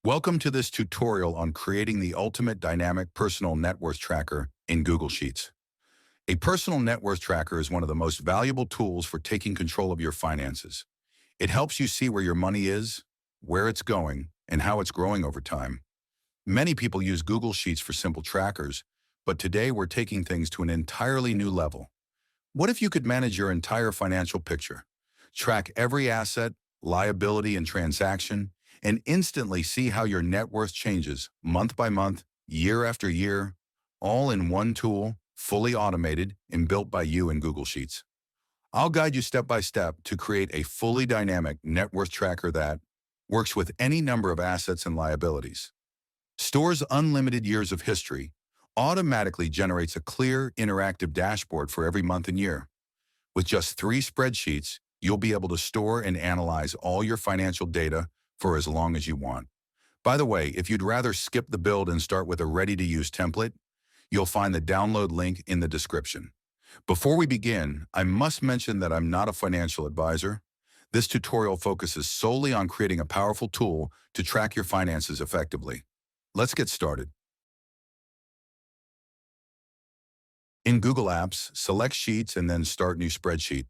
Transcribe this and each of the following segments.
Welcome to this tutorial on creating the ultimate dynamic personal net worth tracker in Google Sheets. A personal net worth tracker is one of the most valuable tools for taking control of your finances. It helps you see where your money is, where it's going, and how it's growing over time. Many people use Google Sheets for simple trackers, but today we're taking things to an entirely new level. What if you could manage your entire financial picture? Track every asset, liability, and transaction, and instantly see how your net worth changes month by month, year after year, all in one tool, fully automated and built by you in Google Sheets. I'll guide you step by step to create a fully dynamic net worth tracker that works with any number of assets and liabilities, stores unlimited years of history, automatically generates a clear, interactive dashboard for every month and year. With just 3 spreadsheets, you'll be able to store and analyze all your financial data for as long as you want. By the way, if you'd rather skip the build and start with a ready-to-use template, you'll find the download link in the description. Before we begin, I must mention that I'm not a financial advisor. This tutorial focuses solely on creating a powerful tool to track your finances effectively. Let's get started. In Google Apps, select Sheets and then Start New Spreadsheet.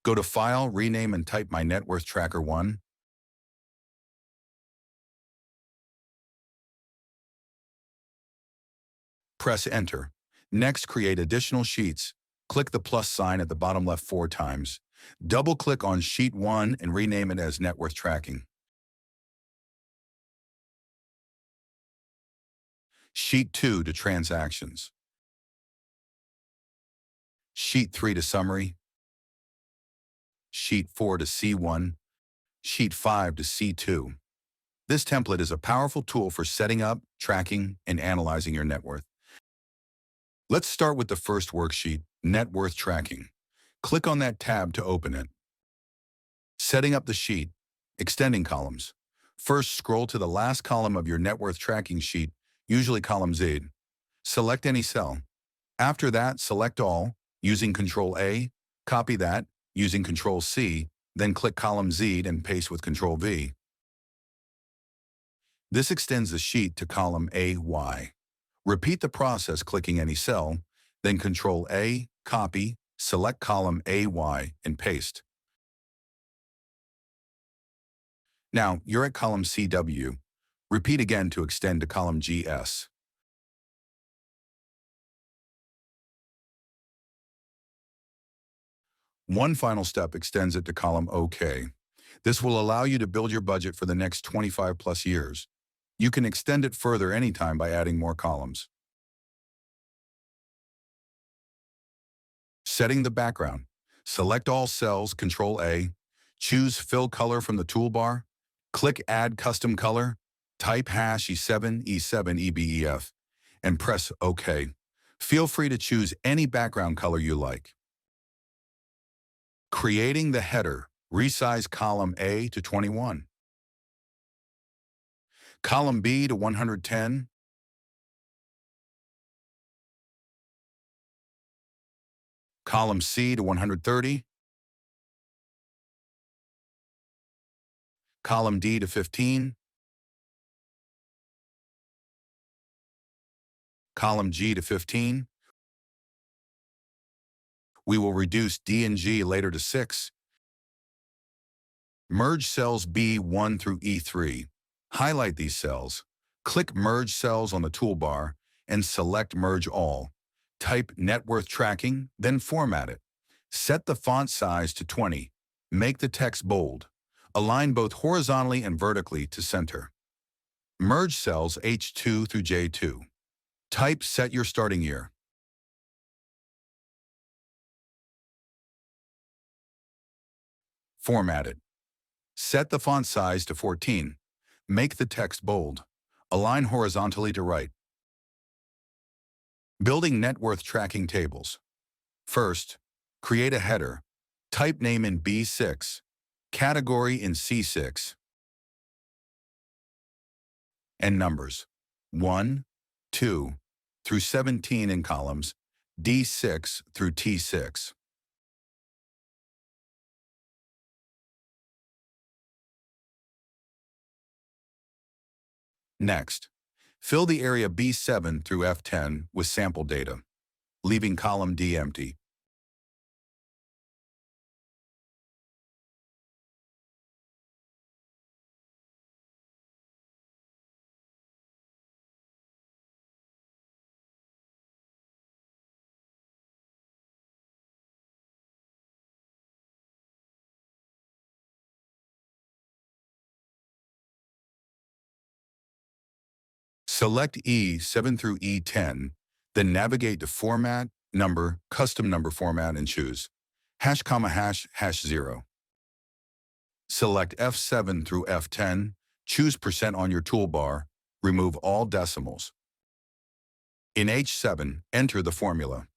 Go to File, Rename, and type My Net Worth Tracker 1. Press Enter. Next, create additional sheets. Click the plus sign at the bottom left 4 times. Double-click on Sheet 1 and rename it as Net Worth Tracking. Sheet 2 to Transactions. Sheet 3 to Summary. Sheet 4 to C1. Sheet 5 to C2. This template is a powerful tool for setting up, tracking, and analyzing your net worth. Let's start with the first worksheet, Net Worth Tracking. Click on that tab to open it. Setting up the sheet, extending columns. First, scroll to the last column of your net worth tracking sheet, usually column Z. Select any cell. After that, select all, using Control A, copy that, using Control C, then click column Z and paste with Control V. This extends the sheet to column AY. Repeat the process clicking any cell, then Control A, copy, select column AY, and paste. Now, you're at column CW. Repeat again to extend to column GS. One final step extends it to column OK. This will allow you to build your budget for the next 25 plus years. You can extend it further anytime by adding more columns. Setting the background. Select all cells, Control A. Choose Fill Color from the toolbar. Click Add Custom Color. Type #E7, E7, EBEF, and press OK. Feel free to choose any background color you like. Creating the header. Resize column A to 21. Column B to 110. Column C to 130. Column D to 15. Column G to 15. We will reduce D and G later to 6. Merge cells B1 through E3. Highlight these cells. Click Merge Cells on the toolbar and select Merge All. Type Net Worth Tracking, then format it. Set the font size to 20. Make the text bold. Align both horizontally and vertically to center. Merge cells H2 through J2. Type Set your starting year. Format it. Set the font size to 14. Make the text bold. Align horizontally to right. Building net worth tracking tables. First, create a header. Type name in B6. Category in C6. And numbers 1, 2, through 17 in columns D6 through T6. Next, fill the area B7 through F10 with sample data, leaving column D empty. Select E7 through E10, then navigate to Format, Number, Custom Number Format and choose hash comma hash hash 0. Select F7 through F10, choose percent on your toolbar, remove all decimals. In H7, enter the formula.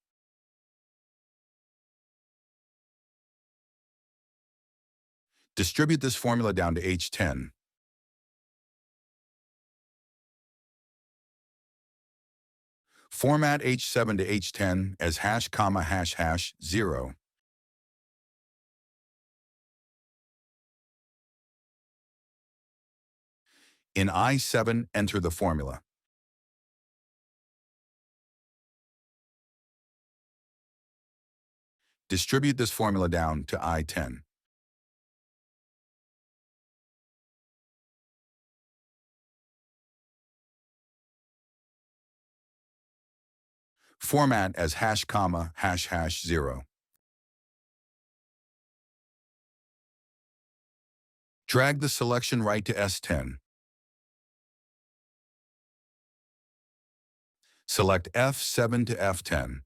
Distribute this formula down to H10. Format H7 to H10 as hash comma hash hash 0. In I7, enter the formula. Distribute this formula down to I10. Format as hash comma hash hash 0. Drag the selection right to S10. Select F7 to F10.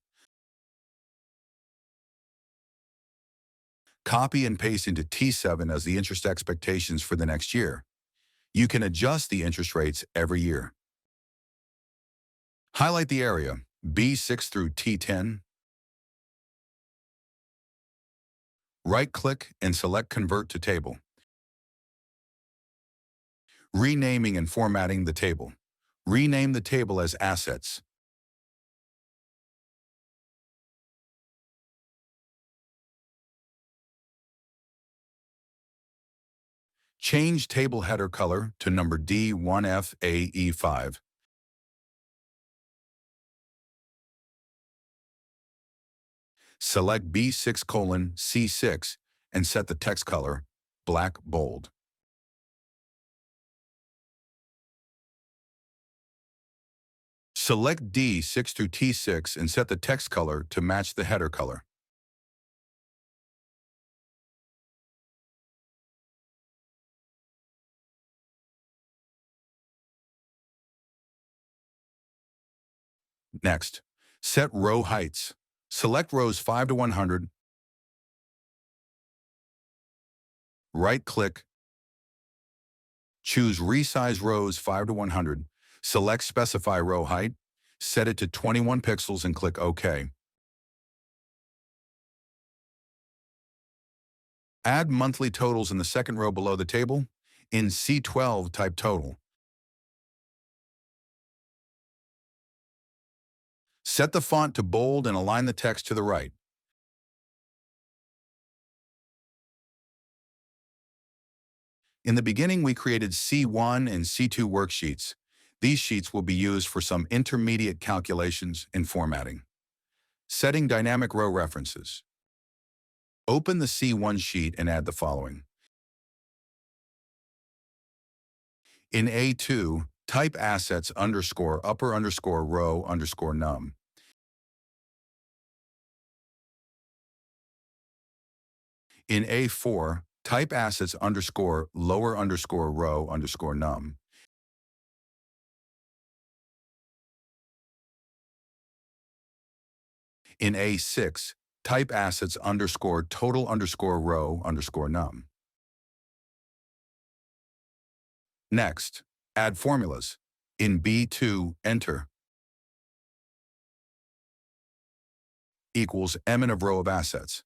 Copy and paste into T7 as the interest expectations for the next year. You can adjust the interest rates every year. Highlight the area B6 through T10. Right-click and select Convert to Table. Renaming and formatting the table. Rename the table as Assets. Change table header color to number D1FAE5. Select B6:C6 and set the text color black bold. Select D6 through T6 and set the text color to match the header color. Next, set row heights. Select rows 5 to 100. Right-click. Choose Resize Rows 5 to 100. Select Specify Row Height. Set it to 21 pixels and click OK. Add monthly totals in the second row below the table. In C12, type Total. Set the font to bold and align the text to the right. In the beginning, we created C1 and C2 worksheets. These sheets will be used for some intermediate calculations and formatting. Setting dynamic row references. Open the C1 sheet and add the following. In A2, type assets underscore upper underscore row underscore num. In A4, type assets underscore lower underscore row underscore num. In A6, type assets underscore total underscore row underscore num. Next, add formulas. In B2, enter equals M of row of assets.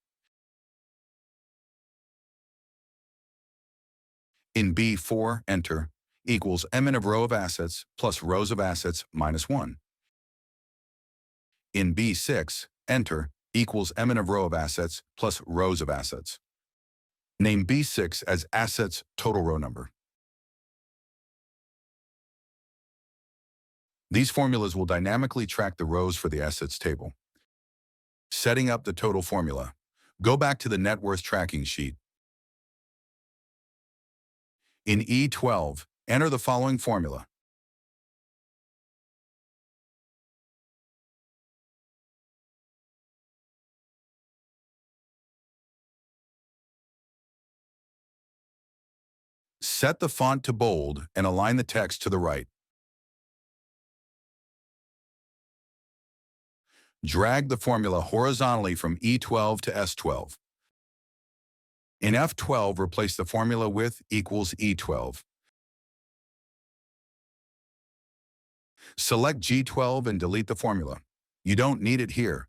In B4, enter equals M of row of assets plus rows of assets minus 1. In B6, enter equals M of row of assets plus rows of assets. Name B6 as assets total row number. These formulas will dynamically track the rows for the assets table. Setting up the total formula. Go back to the net worth tracking sheet. In E12, enter the following formula. Set the font to bold and align the text to the right. Drag the formula horizontally from E12 to S12. In F12, replace the formula with equals E12. Select G12 and delete the formula. You don't need it here.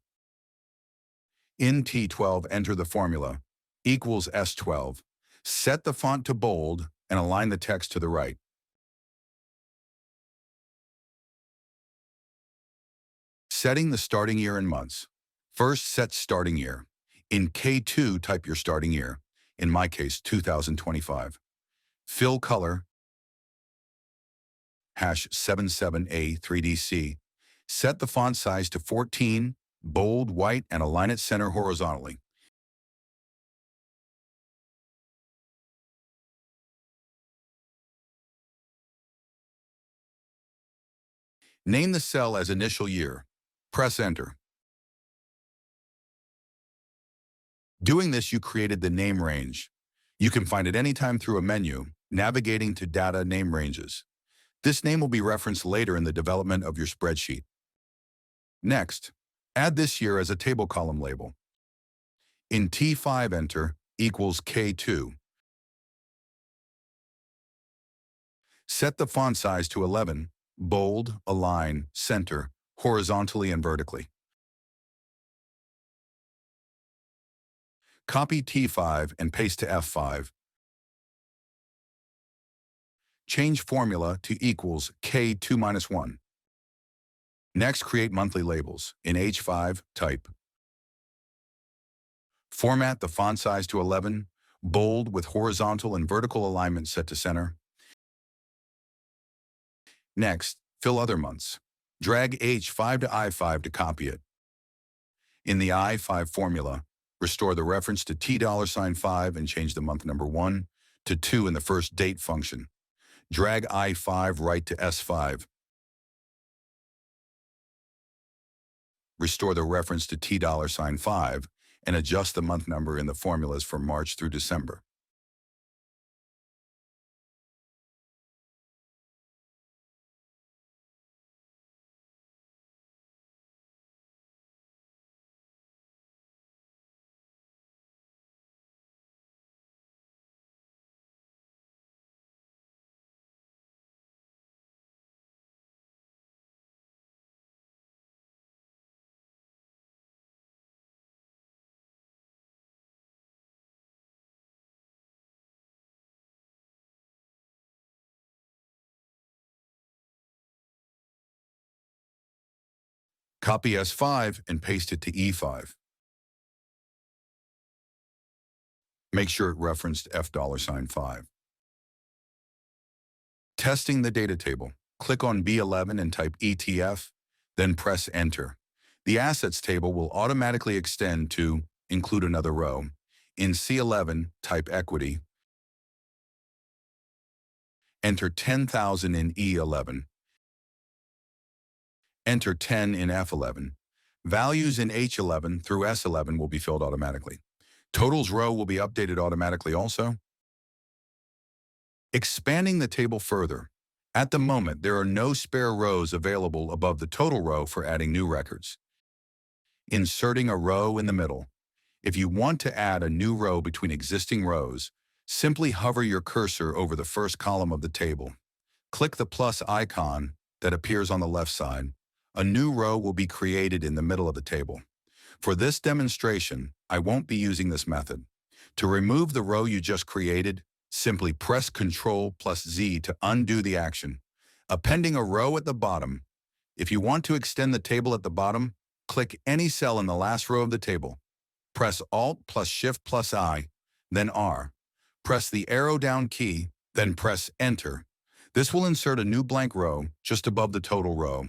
In T12, enter the formula equals S12. Set the font to bold and align the text to the right. Setting the starting year in months. First, set starting year. In K2, type your starting year. In my case, 2025. Fill color, #77A3DC. Set the font size to 14, bold, white, and align it center horizontally. Name the cell as initial year. Press enter. Doing this, you created the name range. You can find it anytime through a menu, navigating to data name ranges. This name will be referenced later in the development of your spreadsheet. Next, add this year as a table column label. In T5, enter equals K2. Set the font size to 11, bold, align, center, horizontally and vertically. Copy T5 and paste to F5. Change formula to equals K2-1. Next, create monthly labels. In H5, type. Format the font size to 11, bold with horizontal and vertical alignment set to center. Next, fill other months. Drag H5 to I5 to copy it. In the I5 formula, restore the reference to $5 and change the month number 1 to 2 in the first date function. Drag I5 right to S5. Restore the reference to $5 and adjust the month number in the formulas for March through December. Copy S5 and paste it to E5. Make sure it referenced $5. Testing the data table. Click on B11 and type ETF, then press Enter. The Assets table will automatically extend to Include another row. In C11, type Equity. Enter 10,000 in E11. Enter 10 in F11. Values in H11 through S11 will be filled automatically. Totals row will be updated automatically also. Expanding the table further. At the moment, there are no spare rows available above the total row for adding new records. Inserting a row in the middle. If you want to add a new row between existing rows, simply hover your cursor over the first column of the table. Click the plus icon that appears on the left side. A new row will be created in the middle of the table. For this demonstration, I won't be using this method. To remove the row you just created, simply press Ctrl plus Z to undo the action, appending a row at the bottom. If you want to extend the table at the bottom, click any cell in the last row of the table. Press Alt plus Shift plus I, then R. Press the arrow down key, then press Enter. This will insert a new blank row just above the total row,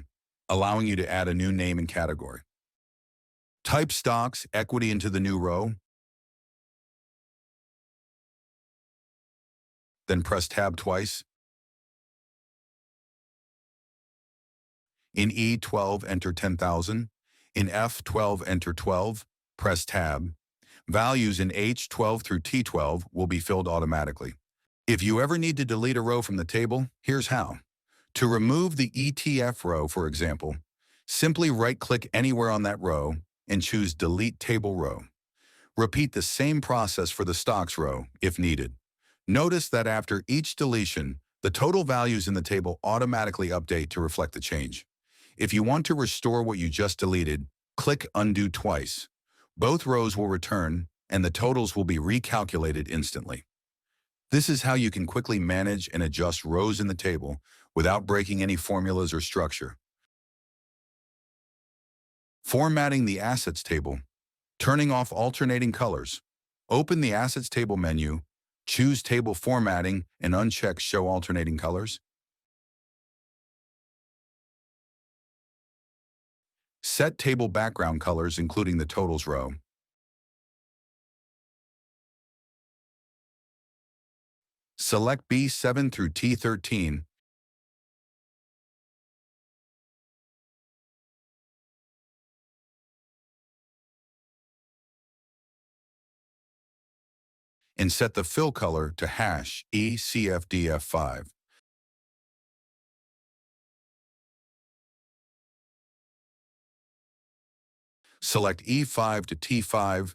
allowing you to add a new name and category. Type stocks equity into the new row, then press Tab twice. In E12, enter 10,000. In F12, enter 12. Press Tab. Values in H12 through T12 will be filled automatically. If you ever need to delete a row from the table, here's how. To remove the ETF row, for example, simply right-click anywhere on that row and choose Delete Table Row. Repeat the same process for the stocks row if needed. Notice that after each deletion, the total values in the table automatically update to reflect the change. If you want to restore what you just deleted, click Undo twice. Both rows will return, and the totals will be recalculated instantly. This is how you can quickly manage and adjust rows in the table without breaking any formulas or structure. Formatting the assets table. Turning off alternating colors. Open the Assets Table menu, choose Table Formatting, and uncheck Show Alternating Colors. Set table background colors, including the totals row. Select B7 through T13. And set the fill color to #ECFDF5. Select E5 to T5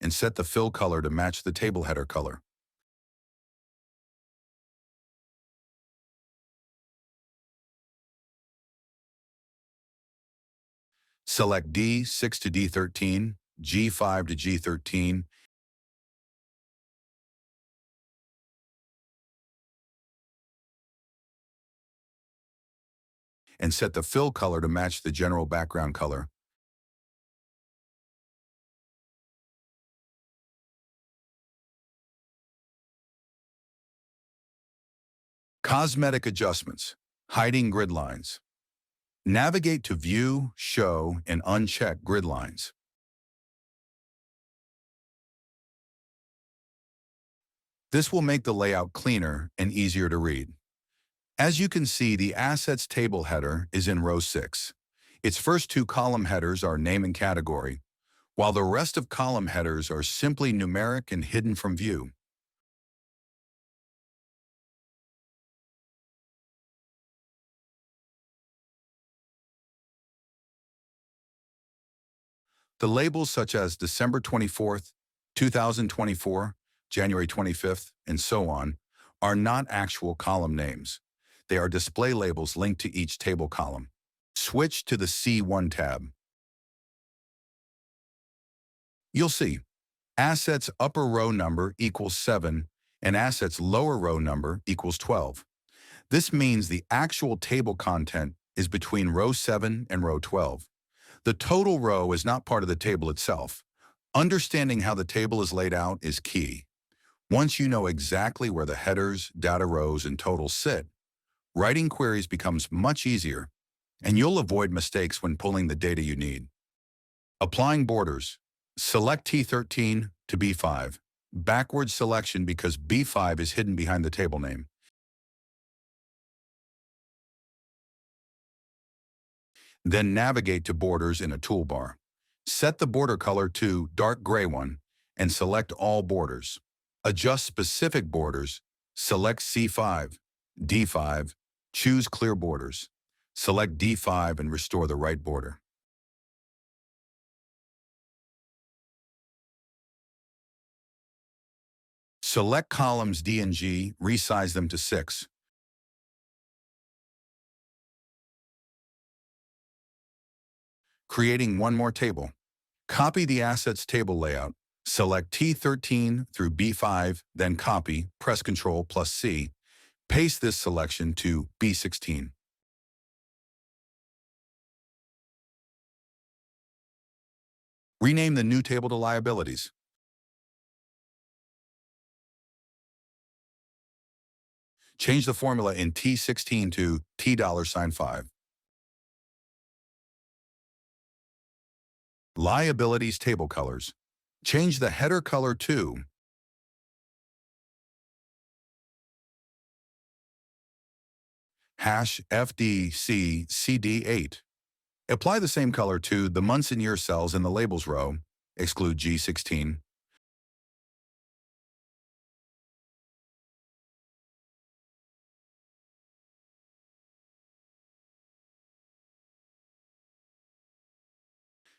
and set the fill color to match the table header color. Select D6 to D13, G5 to G13, and set the fill color to match the general background color. Cosmetic adjustments. Hiding grid lines. Navigate to View, Show, and uncheck grid lines. This will make the layout cleaner and easier to read. As you can see, the Assets table header is in row 6. Its first two column headers are name and category, while the rest of column headers are simply numeric and hidden from view. The labels such as December 24th, 2024, January 25th, and so on are not actual column names. They are display labels linked to each table column. Switch to the C1 tab. You'll see Assets upper row number equals 7 and Assets lower row number equals 12. This means the actual table content is between row 7 and row 12. The total row is not part of the table itself. Understanding how the table is laid out is key. Once you know exactly where the headers, data rows, and totals sit, writing queries becomes much easier, and you'll avoid mistakes when pulling the data you need. Applying borders. Select T13 to B5. Backward selection because B5 is hidden behind the table name. Then navigate to Borders in a toolbar. Set the border color to dark gray one and select all borders. Adjust specific borders. Select C5, D5, choose clear borders. Select D5 and restore the right border. Select columns D and G, resize them to 6. Creating one more table. Copy the Assets table layout. Select T13 through B5, then copy, press Ctrl+C. Paste this selection to B16. Rename the new table to Liabilities. Change the formula in T16 to $5. Liabilities table colors. Change the header color to #FDCCD8. Apply the same color to the months and year cells in the labels row. Exclude G16.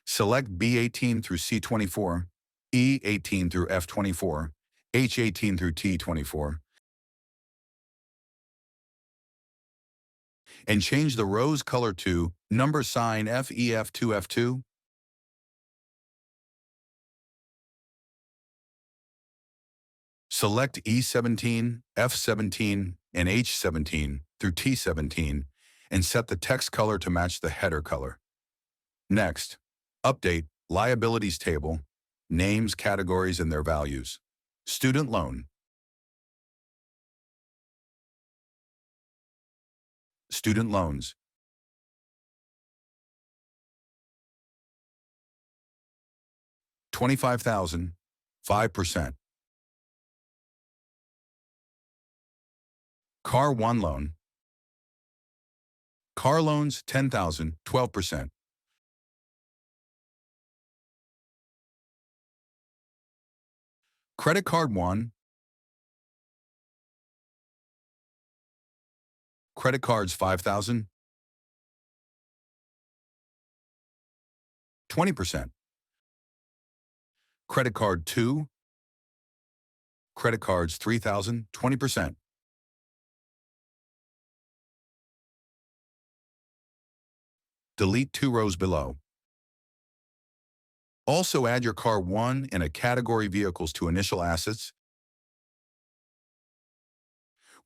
Select B18 through C24, E18 through F24, H18 through T24, and change the row's color to number sign FEF2F2. Select E17, F17, and H17 through T17 and set the text color to match the header color. Next, update Liabilities table, names, categories, and their values. Student loan, student loans, 25,000, 5%. Car 1 loan, car loans 10,000, 12%. Credit card 1, credit cards 5,000, 20%. Credit card 2, credit cards 3,000, 20%. Delete 2 rows below. Also add your car 1 in a category vehicles to initial assets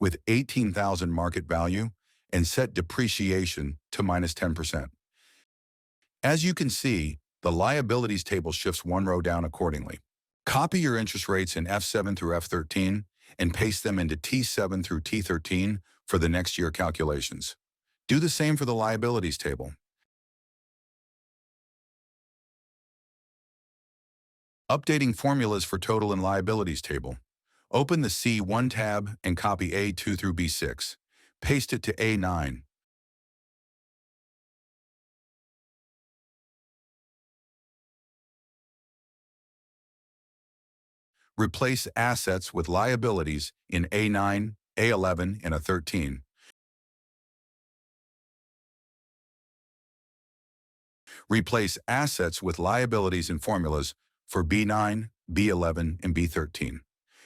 with 18,000 market value and set depreciation to -10%. As you can see, the liabilities table shifts 1 row down accordingly. Copy your interest rates in F7 through F13 and paste them into T7 through T13 for the next year calculations. Do the same for the liabilities table. Updating formulas for total and liabilities table. Open the C1 tab and copy A2 through B6. Paste it to A9. Replace assets with liabilities in A9, A11, and A13. Replace assets with liabilities in formulas for B9, B11, and B13.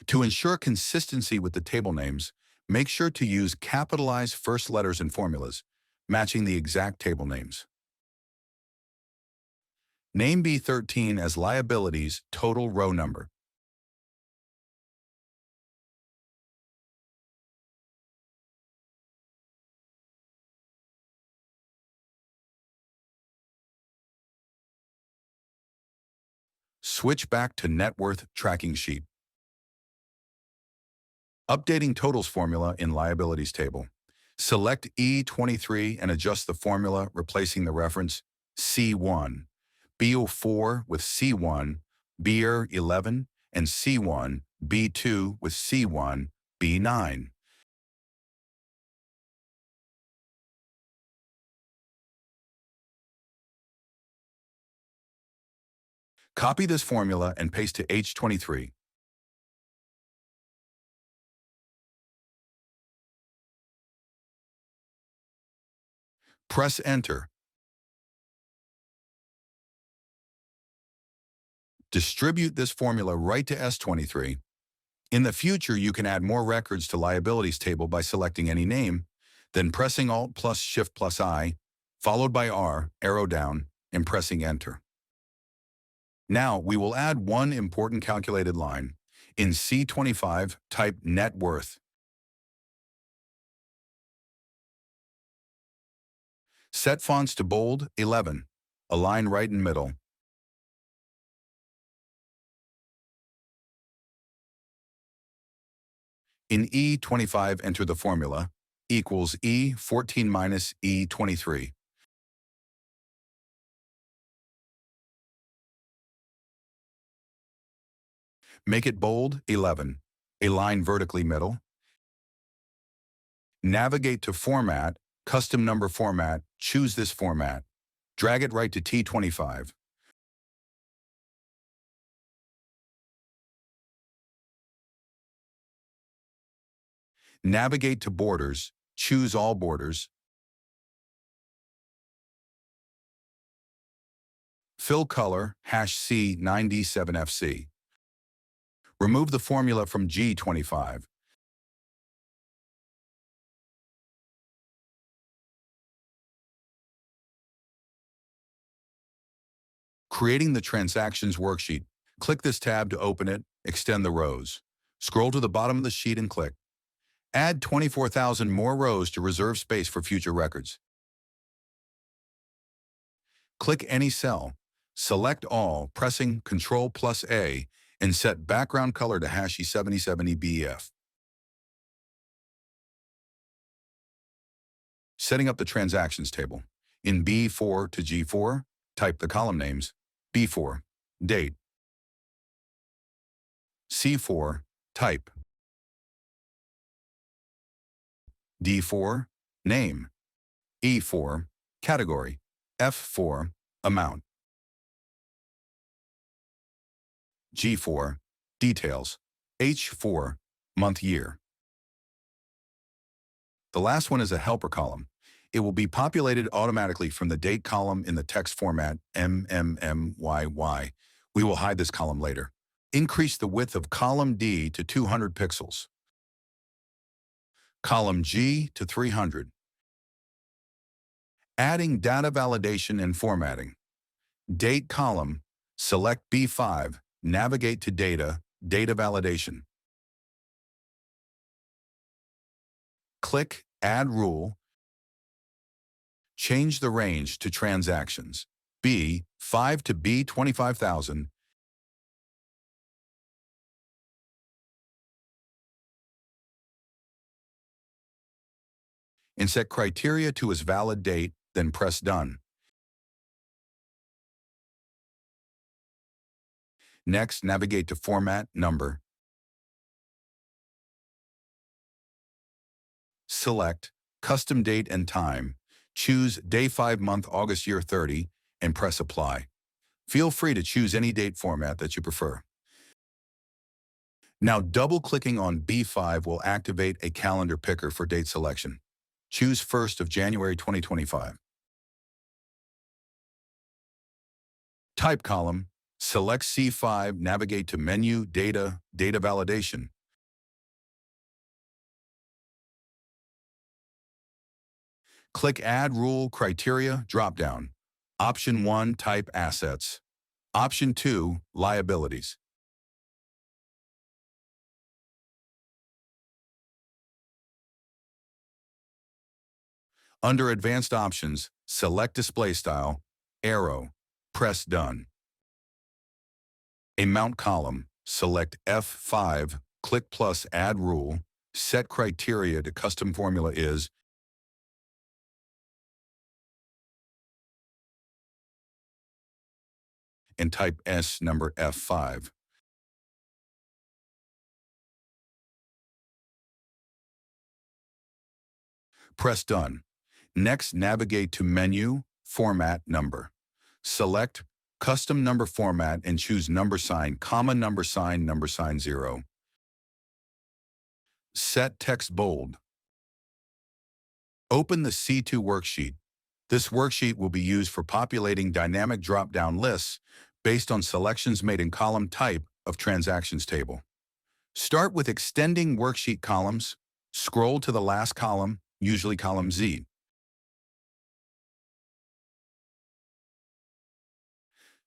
To ensure consistency with the table names, make sure to use capitalized first letters in formulas, matching the exact table names. Name B13 as liabilities total row number. Switch back to Net Worth Tracking Sheet. Updating totals formula in liabilities table. Select E23 and adjust the formula, replacing the reference C1, B04 with C1, BR11, and C1, B2 with C1, B9. Copy this formula and paste to H23. Press Enter. Distribute this formula right to S23. In the future, you can add more records to liabilities table by selecting any name, then pressing Alt plus Shift plus I, followed by R, arrow down, and pressing Enter. Now, we will add one important calculated line. In C25, type net worth. Set fonts to bold, 11. Align right and middle. In E25, enter the formula equals E14 minus E23. Make it bold, 11, a line vertically middle. Navigate to Format, Custom Number Format, choose this format. Drag it right to T25. Navigate to Borders, choose All Borders. Fill color, #C9D7FC. Remove the formula from G25. Creating the Transactions worksheet. Click this tab to open it, extend the rows. Scroll to the bottom of the sheet and click. Add 24,000 more rows to reserve space for future records. Click any cell. Select all, pressing Ctrl+A, and set background color to #E77EBF. Setting up the transactions table. In B4 to G4, type the column names. B4, date. C4, type. D4, name. E4, category. F4, amount. G4, details. H4, month, year. The last one is a helper column. It will be populated automatically from the date column in the text format MMMYY. We will hide this column later. Increase the width of column D to 200 pixels. Column G to 300. Adding data validation and formatting. Date column, select B5, navigate to Data, Data Validation. Click Add Rule. Change the range to Transactions. B5 to B25,000. And set criteria to its valid date, then press Done. Next, navigate to Format, Number. Select Custom Date and Time. Choose Day 5 Month August Year 30 and press Apply. Feel free to choose any date format that you prefer. Now double-clicking on B5 will activate a calendar picker for date selection. Choose 1st of January 2025. Type column, select C5, navigate to Menu, Data, Data Validation. Click Add Rule Criteria dropdown. Option 1, type Assets. Option 2, Liabilities. Under Advanced Options, select Display Style, Arrow, press Done. Amount column, select F5, click plus Add Rule, set criteria to custom formula is, and type S number F5. Press Done. Next, navigate to Menu, Format Number. Select Custom Number Format and choose number sign, number sign 0. Set text bold. Open the C2 worksheet. This worksheet will be used for populating dynamic drop-down lists based on selections made in column type of transactions table. Start with extending worksheet columns. Scroll to the last column, usually column Z.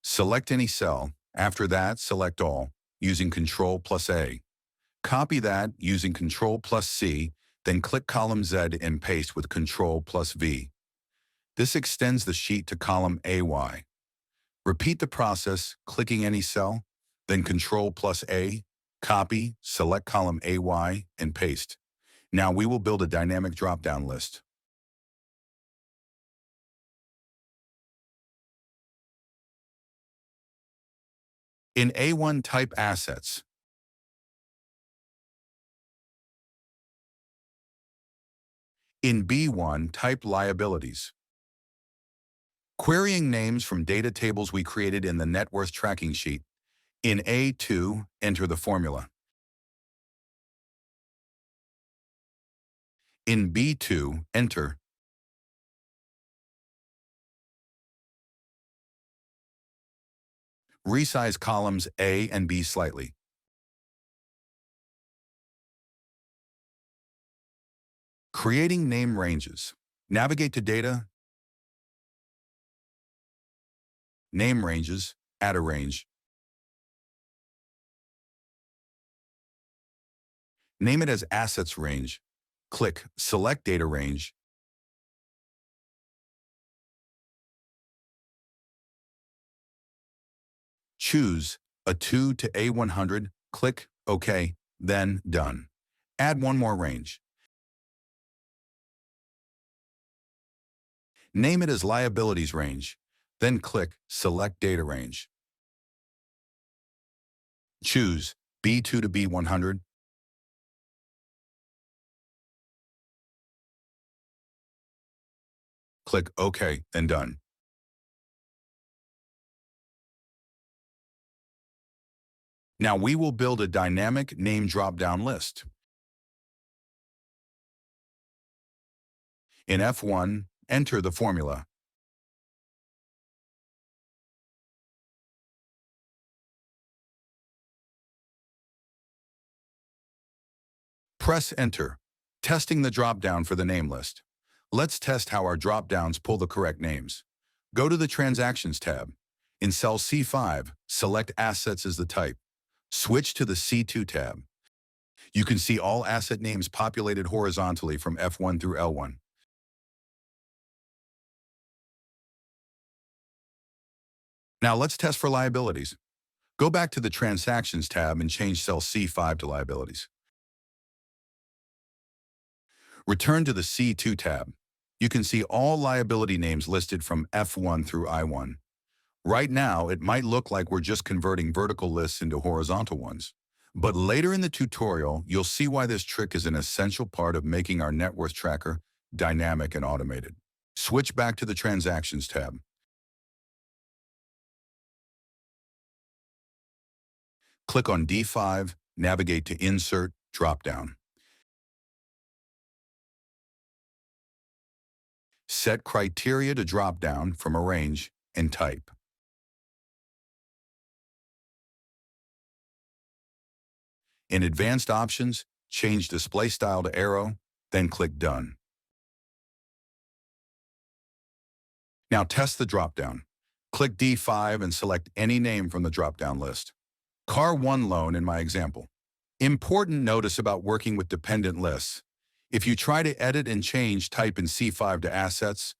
Select any cell. After that, select all, using Ctrl+A. Copy that using Ctrl+C, then click column Z and paste with Ctrl+V. This extends the sheet to column AY. Repeat the process, clicking any cell, then Ctrl+A, Copy, select column AY, and paste. Now we will build a dynamic drop-down list. In A1, type Assets. In B1, type Liabilities. Querying names from data tables we created in the Net Worth Tracking Sheet. In A2, enter the formula. In B2, enter. Resize columns A and B slightly. Creating name ranges. Navigate to Data, Name Ranges, add a range. Name it as Assets Range. Click Select Data Range. Choose A2 to A100, click OK, then Done. Add one more range. Name it as Liabilities Range, then click Select Data Range. Choose B2 to B100. Click OK, then Done. Now we will build a dynamic name drop-down list. In F1, enter the formula. Press Enter, testing the drop-down for the name list. Let's test how our drop-downs pull the correct names. Go to the Transactions tab. In cell C5, select Assets as the type. Switch to the C2 tab. You can see all asset names populated horizontally from F1 through L1. Now let's test for liabilities. Go back to the Transactions tab and change cell C5 to Liabilities. Return to the C2 tab. You can see all liability names listed from F1 through I1. Right now, it might look like we're just converting vertical lists into horizontal ones. But later in the tutorial, you'll see why this trick is an essential part of making our net worth tracker dynamic and automated. Switch back to the Transactions tab. Click on D5, navigate to Insert, Dropdown. Set criteria to drop down from Arrange and Type. In Advanced Options, change Display Style to Arrow, then click Done. Now test the dropdown. Click D5 and select any name from the dropdown list. Car 1 loan in my example. Important notice about working with dependent lists. If you try to edit and change type in C5 to Assets,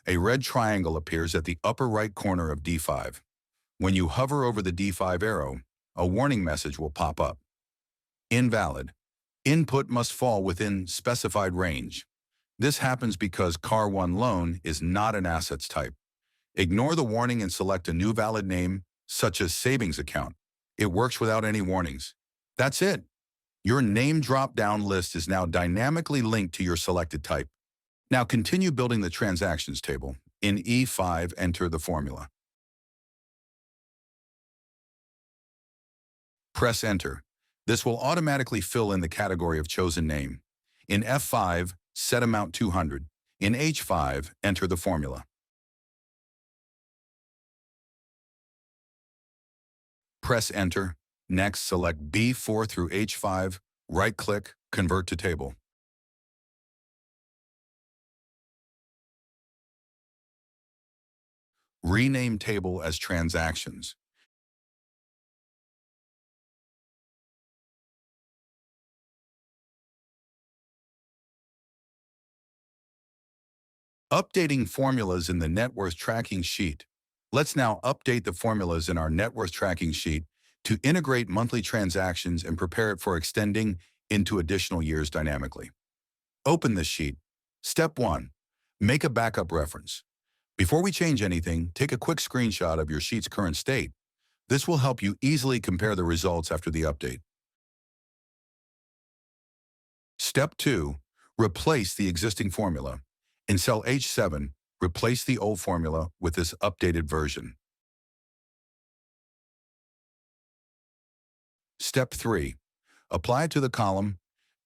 a red triangle appears at the upper right corner of D5. When you hover over the D5 arrow, a warning message will pop up. Invalid. Input must fall within specified range. This happens because Car 1 loan is not an assets type. Ignore the warning and select a new valid name, such as savings account. It works without any warnings. That's it. Your name drop-down list is now dynamically linked to your selected type. Now continue building the transactions table. In E5, enter the formula. Press Enter. This will automatically fill in the category of chosen name. In F5, set amount 200. In H5, enter the formula. Press Enter. Next, select B4 through H5, right-click, Convert to Table. Rename Table as Transactions. Updating formulas in the Net Worth Tracking Sheet. Let's now update the formulas in our Net Worth Tracking Sheet to integrate monthly transactions and prepare it for extending into additional years dynamically. Open this sheet. Step 1. Make a backup reference. Before we change anything, take a quick screenshot of your sheet's current state. This will help you easily compare the results after the update. Step 2. Replace the existing formula. In cell H7, replace the old formula with this updated version. Step 3. Apply it to the column.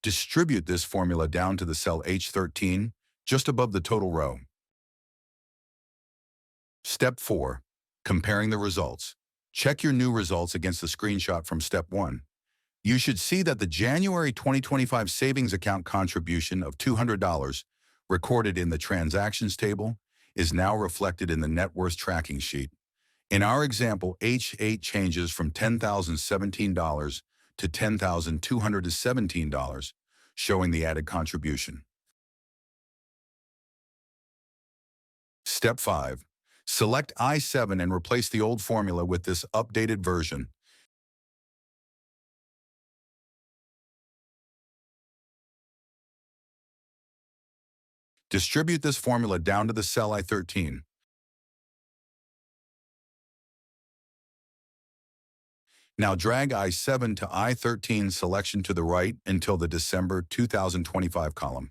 Distribute this formula down to the cell H13, just above the total row. Step 4. Comparing the results. Check your new results against the screenshot from Step 1. You should see that the January 2025 savings account contribution of $200 recorded in the transactions table is now reflected in the net worth tracking sheet. In our example, H8 changes from $10,017 to $10,217, showing the added contribution. Step 5. Select I7 and replace the old formula with this updated version. Distribute this formula down to the cell I13. Now drag I7 to I13 selection to the right until the December 2025 column.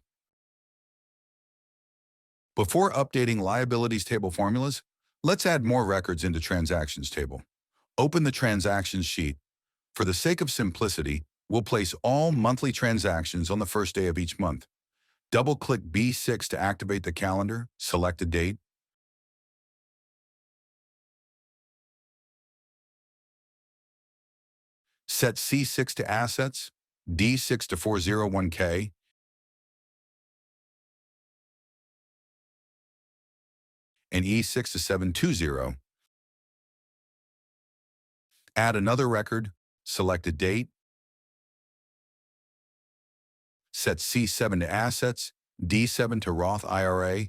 Before updating liabilities table formulas, let's add more records into transactions table. Open the transactions sheet. For the sake of simplicity, we'll place all monthly transactions on the first day of each month. Double-click B6 to activate the calendar, select a date. Set C6 to assets, D6 to 401k, and E6 to 720. Add another record, select a date, set C7 to assets, D7 to Roth IRA,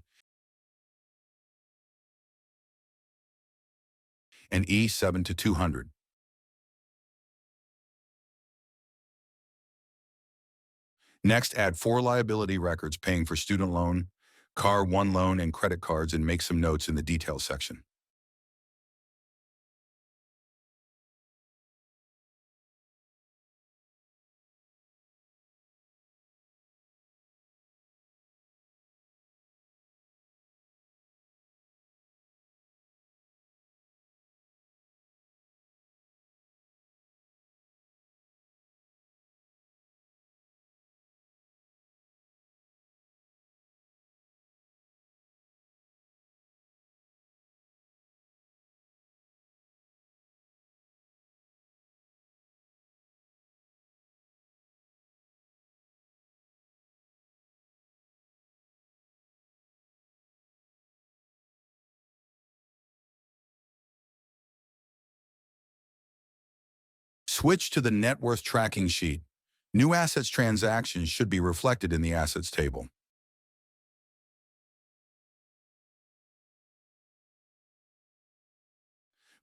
and E7 to 200. Next, add 4 liability records paying for student loan, car 1 loan, and credit cards, and make some notes in the details section. Switch to the net worth tracking sheet. New assets transactions should be reflected in the assets table.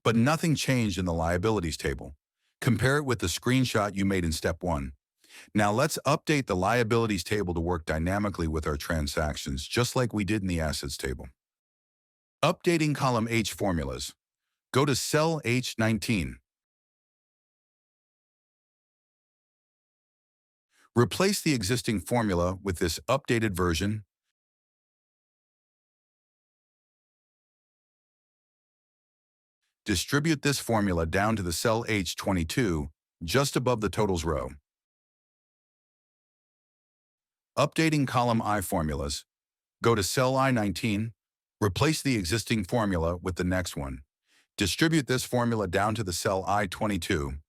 But nothing changed in the liabilities table. Compare it with the screenshot you made in Step 1. Now let's update the liabilities table to work dynamically with our transactions, just like we did in the assets table. Updating column H formulas. Go to cell H19. Replace the existing formula with this updated version. Distribute this formula down to the cell H22, just above the totals row. Updating column I formulas. Go to cell I19. Replace the existing formula with the next one. Distribute this formula down to the cell I22.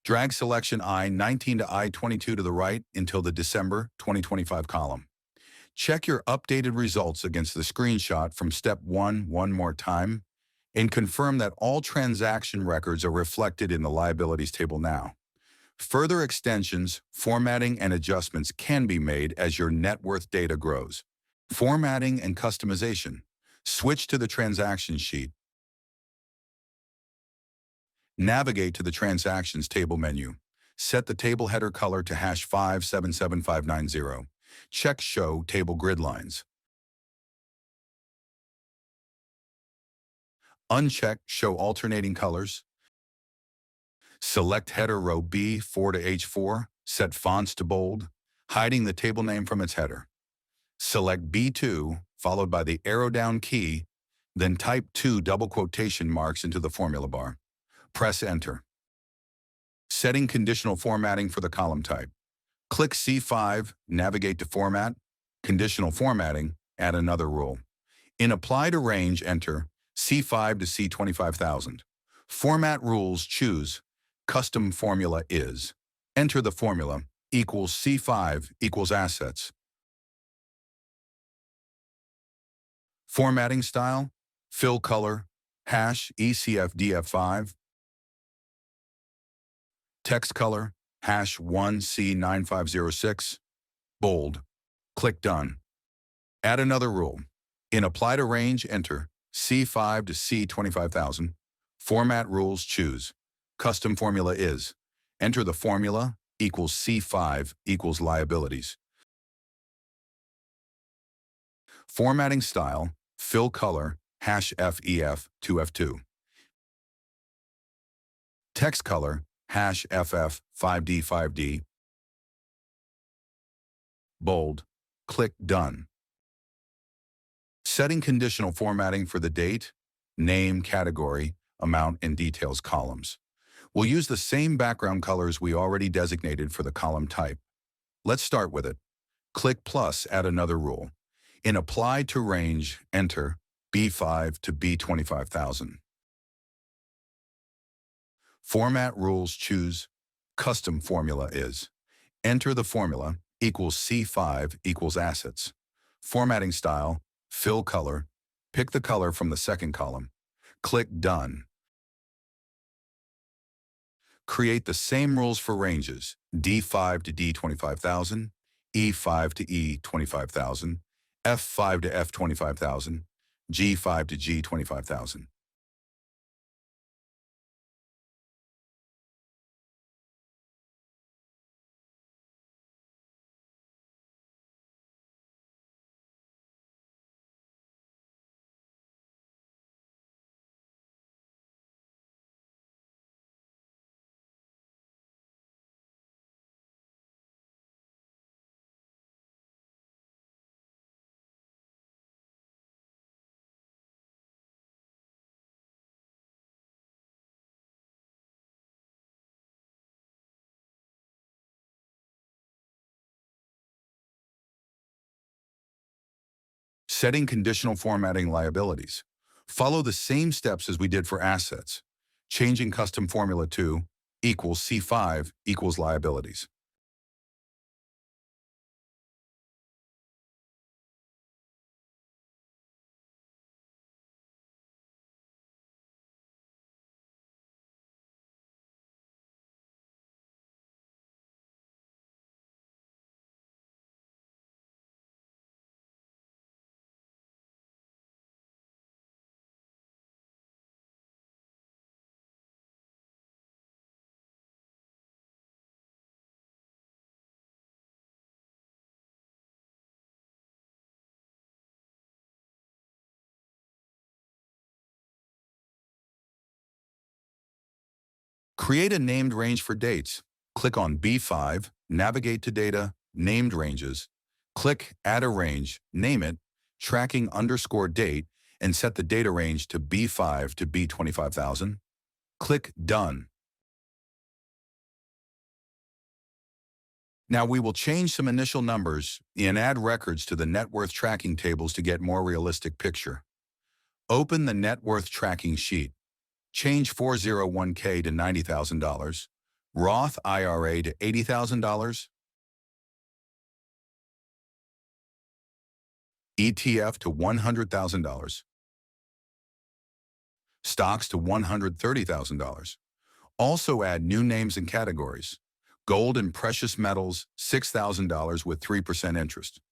Drag selection I19 to I22 to the right until the December 2025 column. Check your updated results against the screenshot from Step 1 one more time, and confirm that all transaction records are reflected in the liabilities table now. Further extensions, formatting, and adjustments can be made as your net worth data grows. Formatting and customization. Switch to the transaction sheet. Navigate to the Transactions table menu. Set the table header color to #577590. Check Show Table Grid Lines. Uncheck Show Alternating Colors. Select header row B4 to H4. Set fonts to bold, hiding the table name from its header. Select B2, followed by the arrow down key, then type 2 double quotation marks into the formula bar. Press Enter. Setting conditional formatting for the column type. Click C5, navigate to Format, Conditional Formatting, add another rule. In Apply to Range, enter C5 to C25,000. Format rules, choose Custom Formula is. Enter the formula equals C5 equals assets. Formatting style, fill color, #ECFDF5. Text color, #1C9506. Bold. Click Done. Add another rule. In Apply to Range, enter C5 to C25,000. Format rules, choose Custom Formula is. Enter the formula equals C5 equals Liabilities. Formatting style, fill color, #FEF2F2. Text color, #FF5D5D. Bold. Click Done. Setting conditional formatting for the date, name, category, amount, and details columns. We'll use the same background colors we already designated for the column type. Let's start with it. Click plus, add another rule. In Apply to Range, enter B5 to B25,000. Format rules, choose Custom Formula is. Enter the formula equals C5 equals assets. Formatting style, fill color, pick the color from the second column. Click Done. Create the same rules for ranges, D5 to D25,000, E5 to E25,000, F5 to F25,000, G5 to G25,000. Setting conditional formatting liabilities. Follow the same steps as we did for assets. Changing custom formula to equals C5 equals liabilities. Create a named range for dates. Click on B5, navigate to Data, Named Ranges. Click Add a Range, name it, tracking_date, and set the data range to B5 to B25,000. Click Done. Now we will change some initial numbers and add records to the net worth tracking tables to get more realistic picture. Open the net worth tracking sheet. Change 401k to $90,000, Roth IRA to $80,000, ETF to $100,000, stocks to $130,000. Also add new names and categories. Gold and precious metals, $6,000 with 3% interest.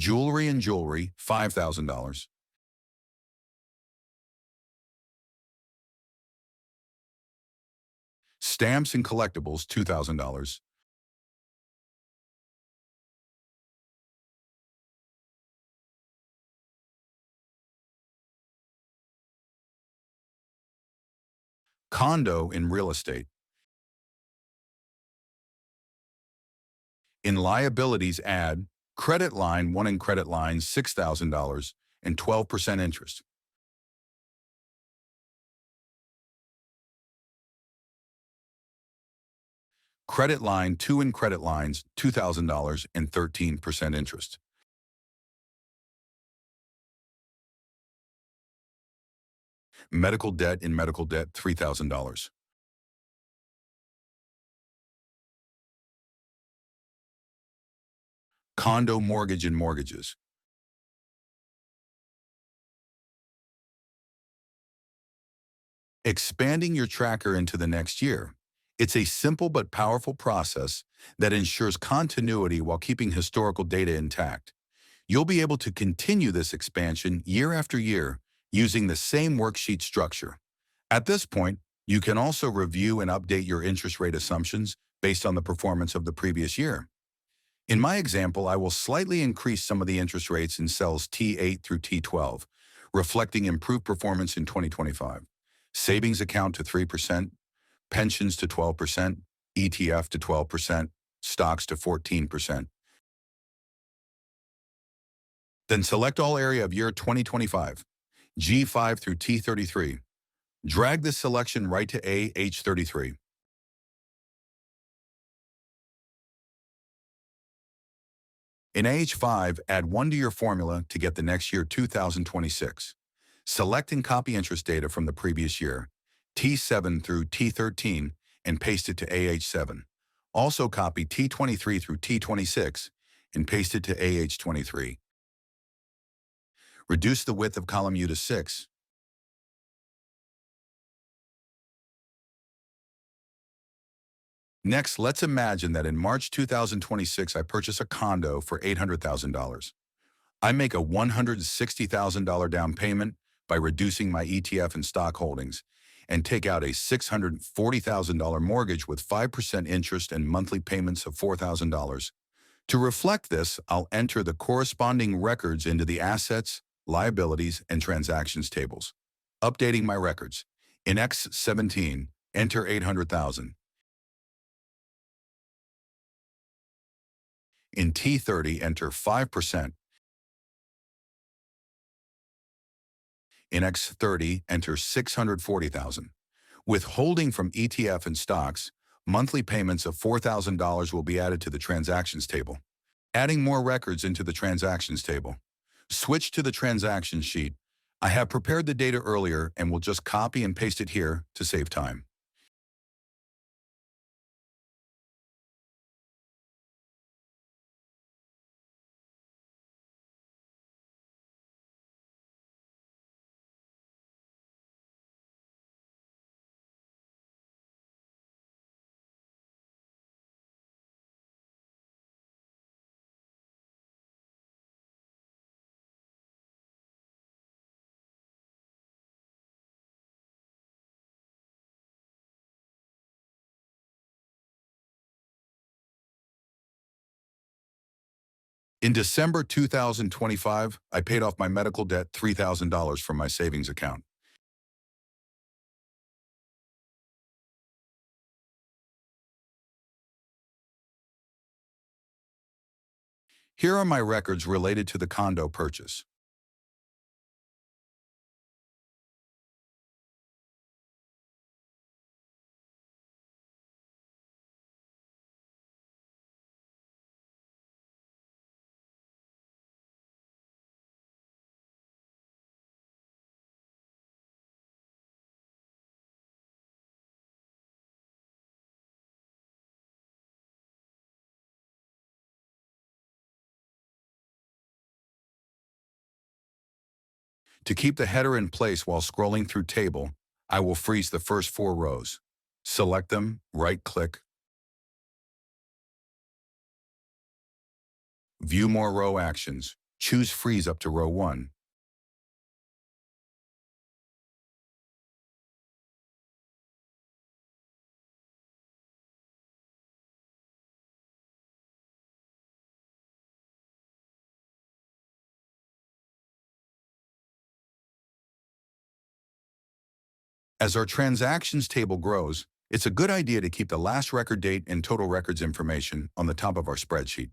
Jewelry and jewelry, $5,000. Stamps and collectibles, $2,000. Condo in real estate. In liabilities, add credit line 1 and credit line $6,000 and 12% interest. Credit line 2 and credit lines $2,000 and 13% interest. Medical debt in medical debt $3,000. Condo mortgage and mortgages. Expanding your tracker into the next year. It's a simple but powerful process that ensures continuity while keeping historical data intact. You'll be able to continue this expansion year after year using the same worksheet structure. At this point, you can also review and update your interest rate assumptions based on the performance of the previous year. In my example, I will slightly increase some of the interest rates in cells T8 through T12, reflecting improved performance in 2025. Savings account to 3%, pensions to 12%, ETF to 12%, stocks to 14%. Then select all area of year 2025, G5 through T33. Drag this selection right to AH33. In AH5, add 1 to your formula to get the next year 2026. Select and copy interest data from the previous year, T7 through T13, and paste it to AH7. Also copy T23 through T26 and paste it to AH23. Reduce the width of column U to 6. Next, let's imagine that in March 2026, I purchase a condo for $800,000. I make a $160,000 down payment by reducing my ETF and stock holdings and take out a $640,000 mortgage with 5% interest and monthly payments of $4,000. To reflect this, I'll enter the corresponding records into the assets, liabilities, and transactions tables. Updating my records. In X17, enter 800,000. In T30, enter 5%. In X30, enter 640,000. Withholding from ETF and stocks, monthly payments of $4,000 will be added to the transactions table. Adding more records into the transactions table. Switch to the transaction sheet. I have prepared the data earlier and will just copy and paste it here to save time. In December 2025, I paid off my medical debt $3,000 from my savings account. Here are my records related to the condo purchase. To keep the header in place while scrolling through table, I will freeze the first 4 rows. Select them, right-click, View More Row Actions. Choose Freeze up to row 1. As our transactions table grows, it's a good idea to keep the last record date and total records information on the top of our spreadsheet.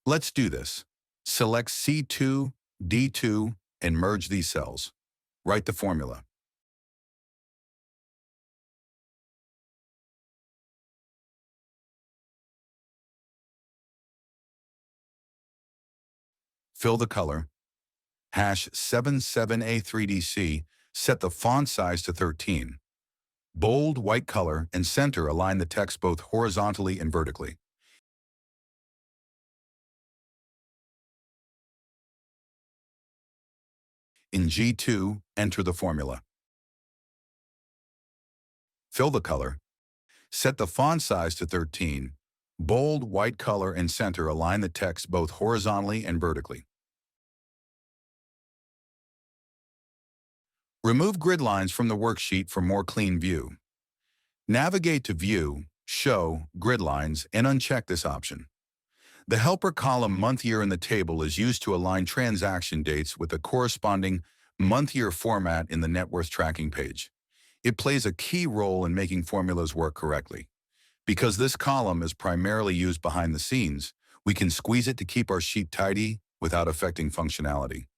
Let's do this. Select C2, D2, and merge these cells. Write the formula. Fill the color. #77A3DC, set the font size to 13. Bold, white color, and center align the text both horizontally and vertically. In G2, enter the formula. Fill the color. Set the font size to 13. Bold, white color, and center align the text both horizontally and vertically. Remove grid lines from the worksheet for more clean view. Navigate to View, Show, Grid Lines, and uncheck this option. The helper column month-year in the table is used to align transaction dates with the corresponding month-year format in the net worth tracking page. It plays a key role in making formulas work correctly. Because this column is primarily used behind the scenes, we can squeeze it to keep our sheet tidy without affecting functionality.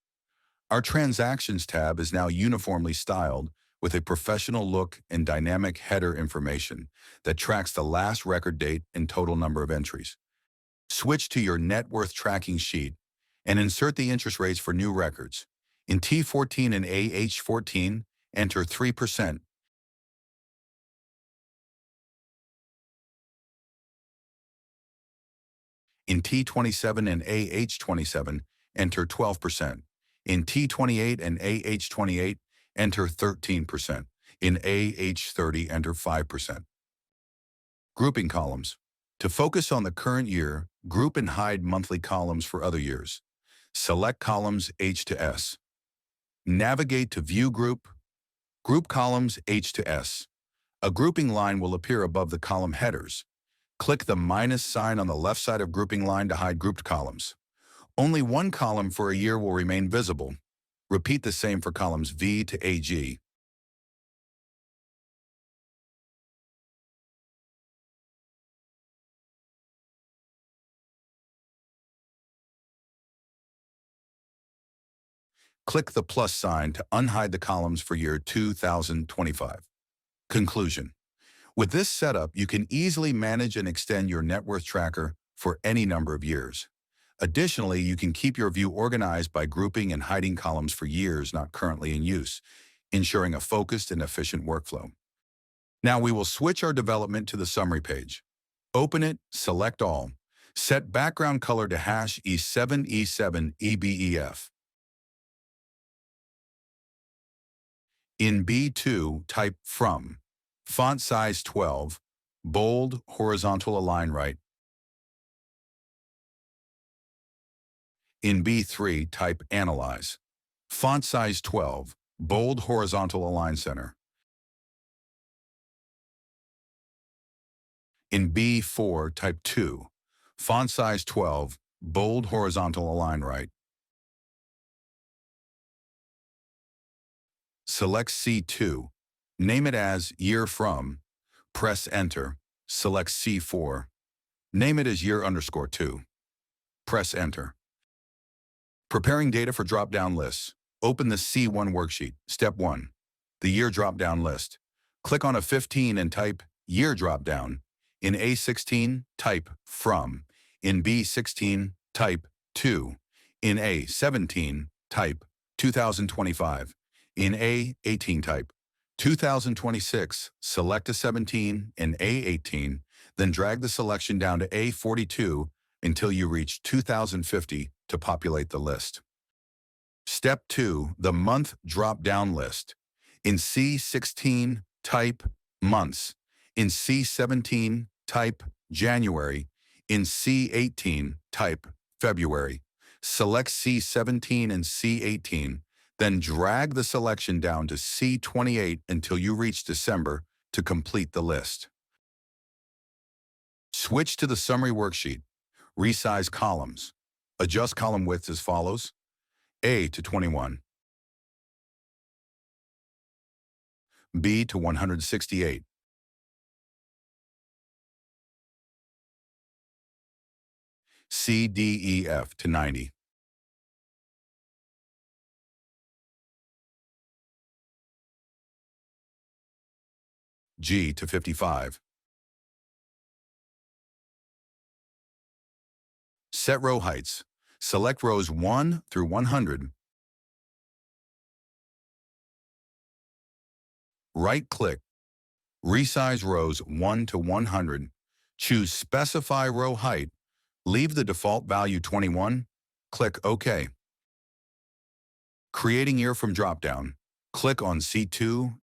Our Transactions tab is now uniformly styled with a professional look and dynamic header information that tracks the last record date and total number of entries. Switch to your net worth tracking sheet and insert the interest rates for new records. In T14 and AH14, enter 3%. In T27 and AH27, enter 12%. In T28 and AH28, enter 13%. In AH30, enter 5%. Grouping columns. To focus on the current year, group and hide monthly columns for other years. Select columns H to S. Navigate to View Group. Group columns H to S. A grouping line will appear above the column headers. Click the minus sign on the left side of grouping line to hide grouped columns. Only one column for a year will remain visible. Repeat the same for columns V to AG. Click the plus sign to unhide the columns for year 2025. Conclusion. With this setup, you can easily manage and extend your net worth tracker for any number of years. Additionally, you can keep your view organized by grouping and hiding columns for years not currently in use, ensuring a focused and efficient workflow. Now we will switch our development to the summary page. Open it, select all. Set background color to #E7E7EBEF. In B2, type From. Font size 12. Bold, horizontal align right. In B3, type Analyze. Font size 12. Bold, horizontal align center. In B4, type 2. Font size 12. Bold, horizontal align right. Select C2. Name it as Year From. Press Enter. Select C4. Name it as Year_2. Press Enter. Preparing data for drop-down lists. Open the C1 worksheet. Step 1. The Year drop-down list. Click on a 15 and type Year drop-down. In A16, type From. In B16, type 2. In A17, type 2025. In A18, type 2026. Select a 17 in A18, then drag the selection down to A42 until you reach 2050 to populate the list. Step 2, the Month drop-down list. In C16, type Months. In C17, type January. In C18, type February. Select C17 and C18, then drag the selection down to C28 until you reach December to complete the list. Switch to the summary worksheet. Resize columns. Adjust column widths as follows: A to 21, B to 168, C, D, E, F to 90, G to 55. Set row heights. Select rows 1 through 100. Right-click. Resize rows 1 to 100. Choose Specify Row Height. Leave the default value 21. Click OK. Creating Year from dropdown. Click on C2.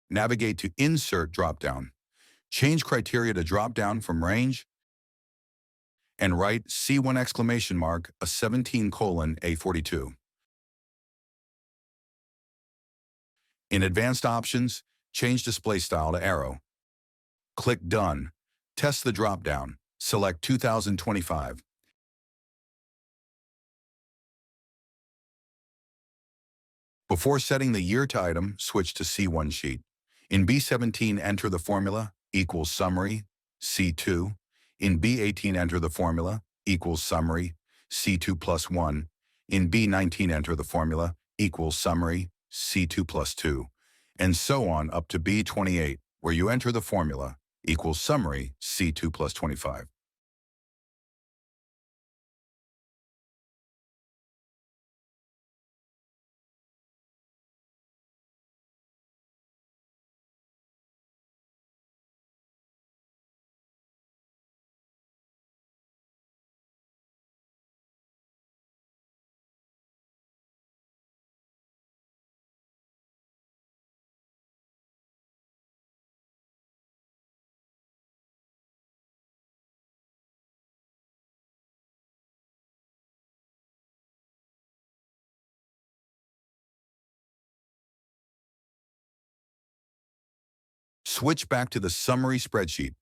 Navigate to Insert dropdown. Change criteria to dropdown from Range and write C1 exclamation mark a 17 colon A42. In Advanced Options, change display style to arrow. Click Done. Test the dropdown. Select 2025. Before setting the year to item, switch to C1 sheet. In B17, enter the formula equals summary, C2. In B18, enter the formula equals summary, C2 plus 1. In B19, enter the formula equals summary, C2 plus 2. And so on up to B28, where you enter the formula equals summary, C2 plus 25. Switch back to the summary spreadsheet.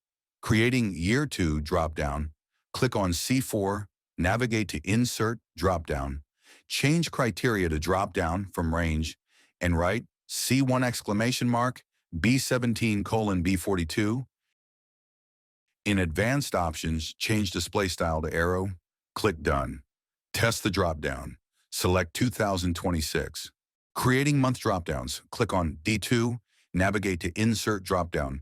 Creating Year 2 dropdown, click on C4, navigate to Insert dropdown, change criteria to dropdown from Range, and write C1 exclamation mark B17 colon B42. In Advanced Options, change display style to arrow, click Done. Test the dropdown. Select 2026. Creating month dropdowns, click on D2, navigate to Insert dropdown.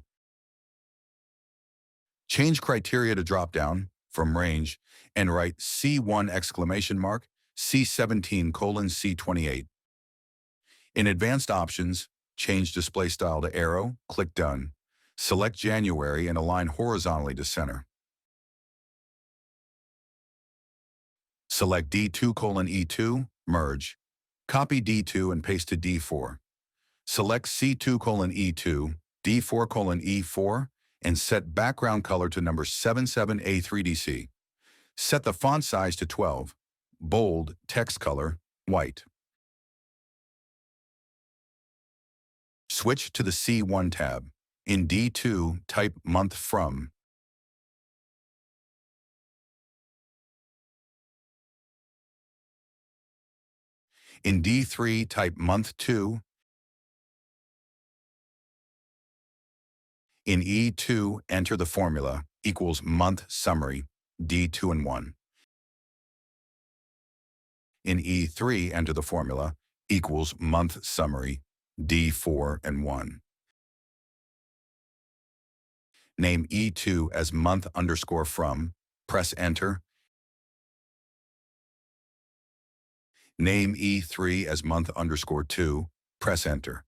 Change criteria to dropdown from Range and write C1 exclamation mark C17 colon C28. In Advanced Options, change display style to arrow, click Done. Select January and align horizontally to center. Select D2 colon E2, merge. Copy D2 and paste to D4. Select C2 colon E2, D4 colon E4, and set background color to number 77A3DC. Set the font size to 12. Bold, text color, white. Switch to the C1 tab. In D2, type month from. In D3, type month to. In E2, enter the formula equals month summary, D2 and 1. In E3, enter the formula equals month summary, D4 and 1. Name E2 as month underscore from, press enter. Name E3 as month underscore to, press enter.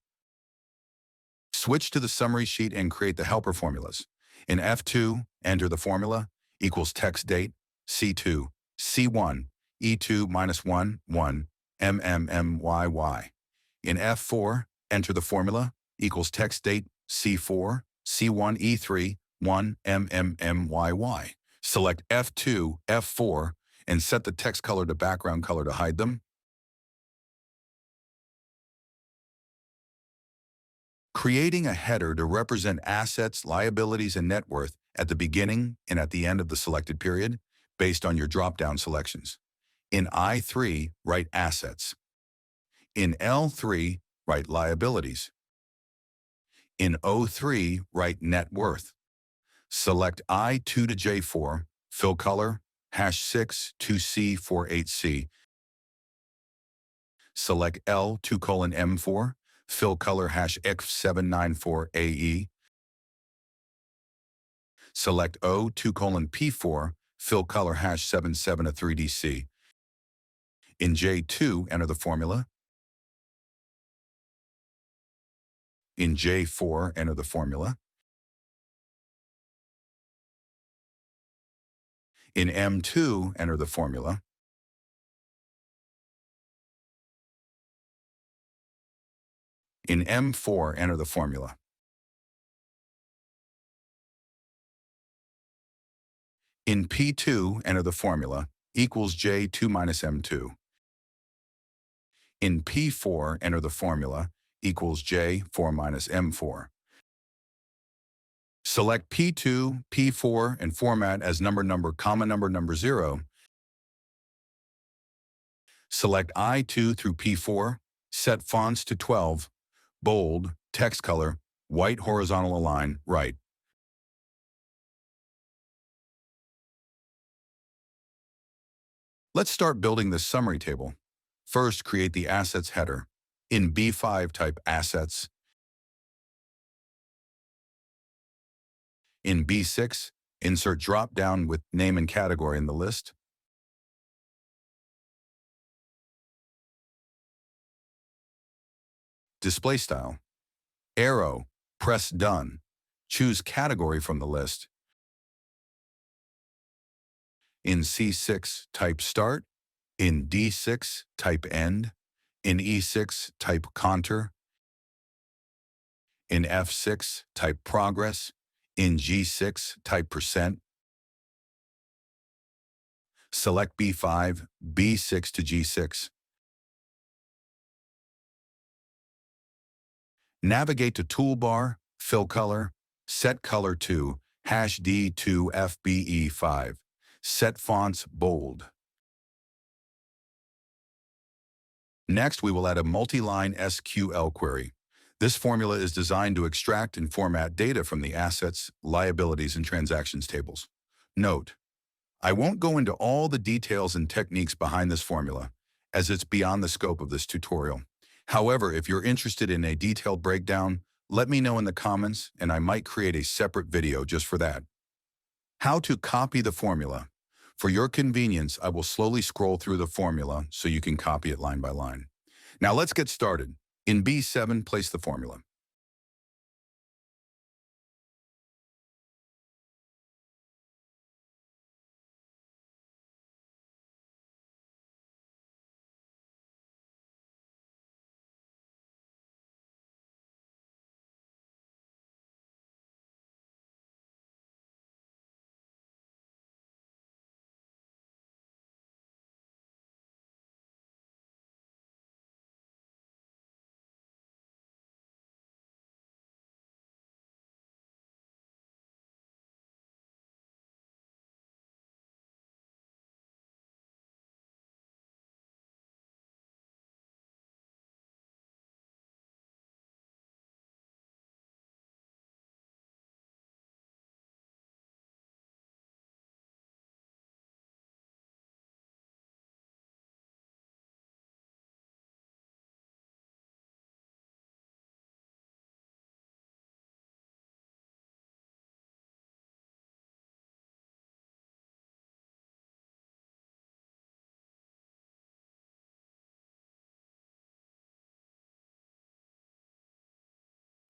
Switch to the summary sheet and create the helper formulas. In F2, enter the formula equals text date, C2, C1, E2 minus 1, 1, MMMYY. In F4, enter the formula equals text date, C4, C1, E3, 1, MMMYY. Select F2, F4, and set the text color to background color to hide them. Creating a header to represent assets, liabilities, and net worth at the beginning and at the end of the selected period based on your drop-down selections. In I3, write assets. In L3, write liabilities. In O3, write net worth. Select I2 to J4, fill color, #6 to C48C. Select L2:M4, fill color #X794AE. Select O2:P4, fill color #77-3DC. In J2, enter the formula. In J4, enter the formula. In M2, enter the formula. In M4, enter the formula. In P2, enter the formula, equals J2 minus M2. In P4, enter the formula, equals J4 minus M4. Select P2, P4, and format as number, comma, number 0. Select I2 through P4, set fonts to 12, bold, text color, white horizontal align, right. Let's start building this summary table. First, create the assets header. In B5, type assets. In B6, insert drop-down with name and category in the list. Display style. Arrow, press done. Choose category from the list. In C6, type start. In D6, type end. In E6, type contour. In F6, type progress. In G6, type percent. Select B5, B6 to G6. Navigate to Toolbar, Fill Color, Set Color to #D2FBE5. Set Fonts Bold. Next, we will add a multi-line SQL query. This formula is designed to extract and format data from the assets, liabilities, and transactions tables. Note, I won't go into all the details and techniques behind this formula, as it's beyond the scope of this tutorial. However, if you're interested in a detailed breakdown, let me know in the comments and I might create a separate video just for that. How to copy the formula. For your convenience, I will slowly scroll through the formula so you can copy it line by line. Now let's get started. In B7, place the formula.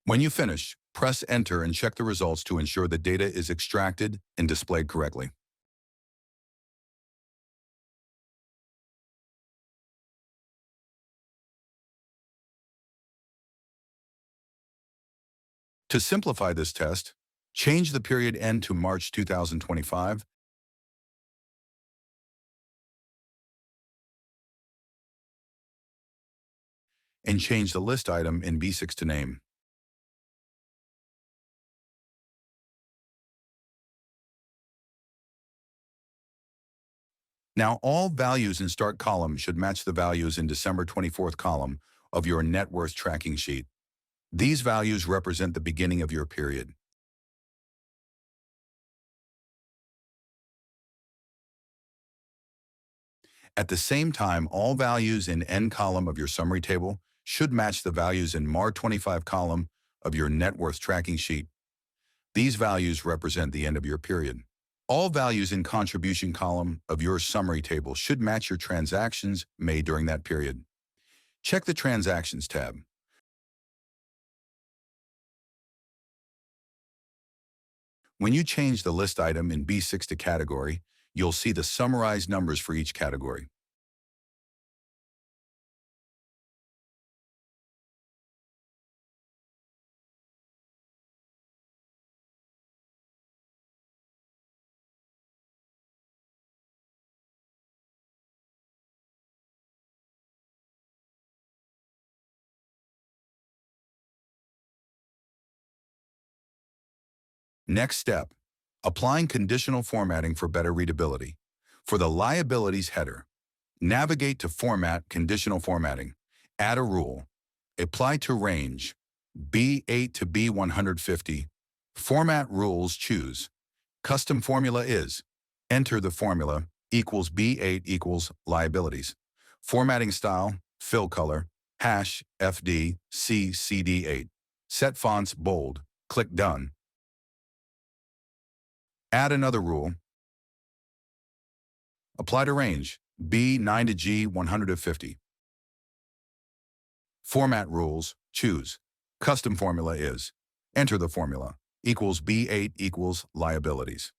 When you finish, press Enter and check the results to ensure the data is extracted and displayed correctly. To simplify this test, change the period end to March 2025 and change the list item in B6 to name. Now, all values in Start column should match the values in December 24th column of your net worth tracking sheet. These values represent the beginning of your period. At the same time, all values in End column of your summary table should match the values in Mar 25 column of your net worth tracking sheet. These values represent the end of your period. All values in Contribution column of your summary table should match your transactions made during that period. Check the Transactions tab. When you change the list item in B6 to Category, you'll see the summarized numbers for each category. Next step, applying conditional formatting for better readability. For the Liabilities header, navigate to Format, Conditional Formatting. Add a rule. Apply to range, B8 to B150. Format rules, choose. Custom formula is, enter the formula, equals B8 equals Liabilities. Formatting style, fill color, hash, FD, C, CD8. Set fonts bold, click Done. Add another rule. Apply to range, B9 to G150. Format rules, choose. Custom formula is, enter the formula, equals B8 equals Liabilities.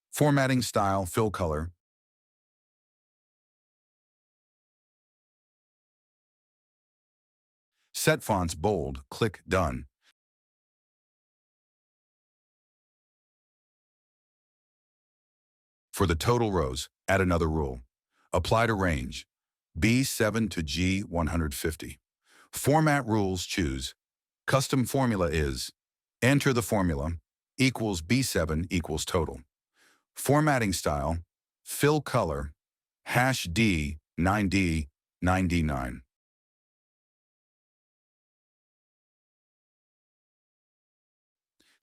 Formatting style, fill color. Set fonts bold, click Done. For the total rows, add another rule. Apply to range, B7 to G150. Format rules, choose. Custom formula is, enter the formula, equals B7 equals total. Formatting style, fill color, hash D, 9D, 9D9.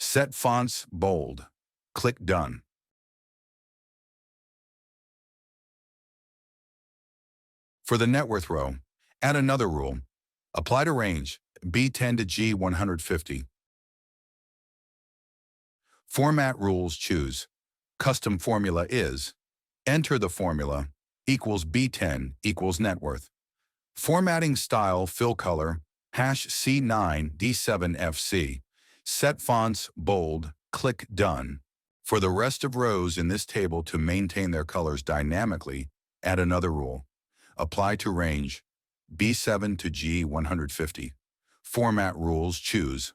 Set fonts bold. Click Done. For the net worth row, add another rule. Apply to range, B10 to G150. Format rules, choose. Custom formula is, enter the formula, equals B10 equals net worth. Formatting style, fill color, hash C9 D7FC. Set fonts bold, click Done. For the rest of rows in this table to maintain their colors dynamically, add another rule. Apply to range, B7 to G150. Format rules, choose.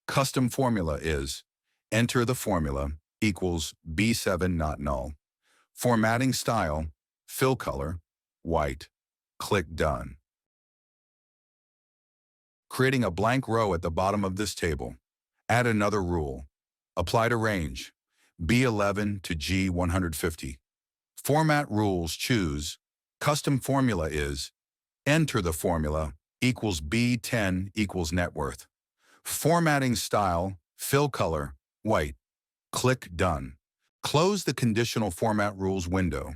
Custom formula is, enter the formula, equals B7 not null. Formatting style, fill color, white. Click Done. Creating a blank row at the bottom of this table. Add another rule. Apply to range, B11 to G150. Format rules, choose. Custom formula is, enter the formula, equals B10 equals net worth. Formatting style, fill color, white. Click Done. Close the Conditional Format Rules window.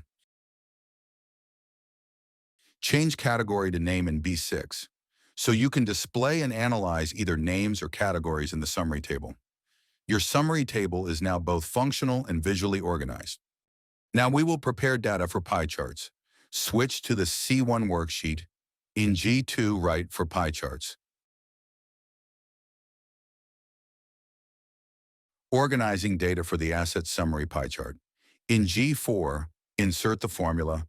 Change category to name in B6, so you can display and analyze either names or categories in the summary table. Your summary table is now both functional and visually organized. Now we will prepare data for pie charts. Switch to the C1 worksheet. In G2, write for pie charts. Organizing data for the asset summary pie chart. In G4, insert the formula.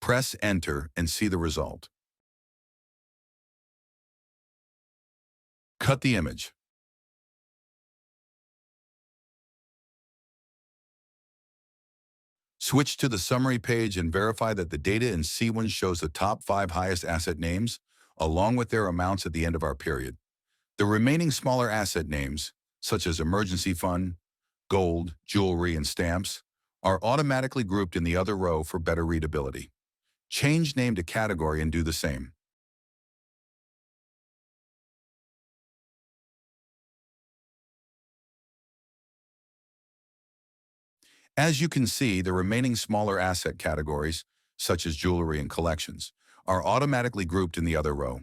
Press Enter and see the result. Cut the image. Switch to the summary page and verify that the data in C1 shows the top 5 highest asset names, along with their amounts at the end of our period. The remaining smaller asset names, such as emergency fund, gold, jewelry, and stamps, are automatically grouped in the other row for better readability. Change name to category and do the same. As you can see, the remaining smaller asset categories, such as jewelry and collections, are automatically grouped in the other row.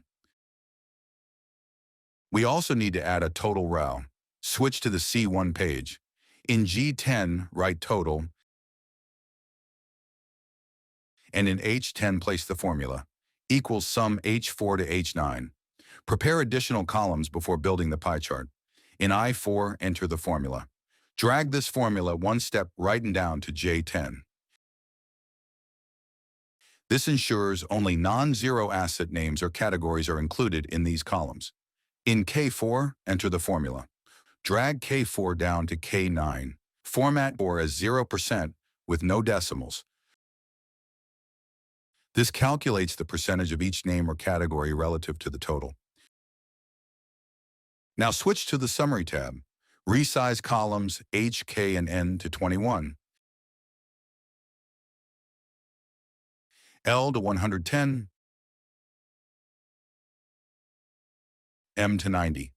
We also need to add a total row. Switch to the C1 page. In G10, write total, and in H10, place the formula, equals sum H4 to H9. Prepare additional columns before building the pie chart. In I4, enter the formula. Drag this formula one step right and down to J10. This ensures only non-zero asset names or categories are included in these columns. In K4, enter the formula. Drag K4 down to K9. Format or as 0% with no decimals. This calculates the percentage of each name or category relative to the total. Now switch to the Summary tab. Resize columns H, K, and N to 21, L to 110, M to 90.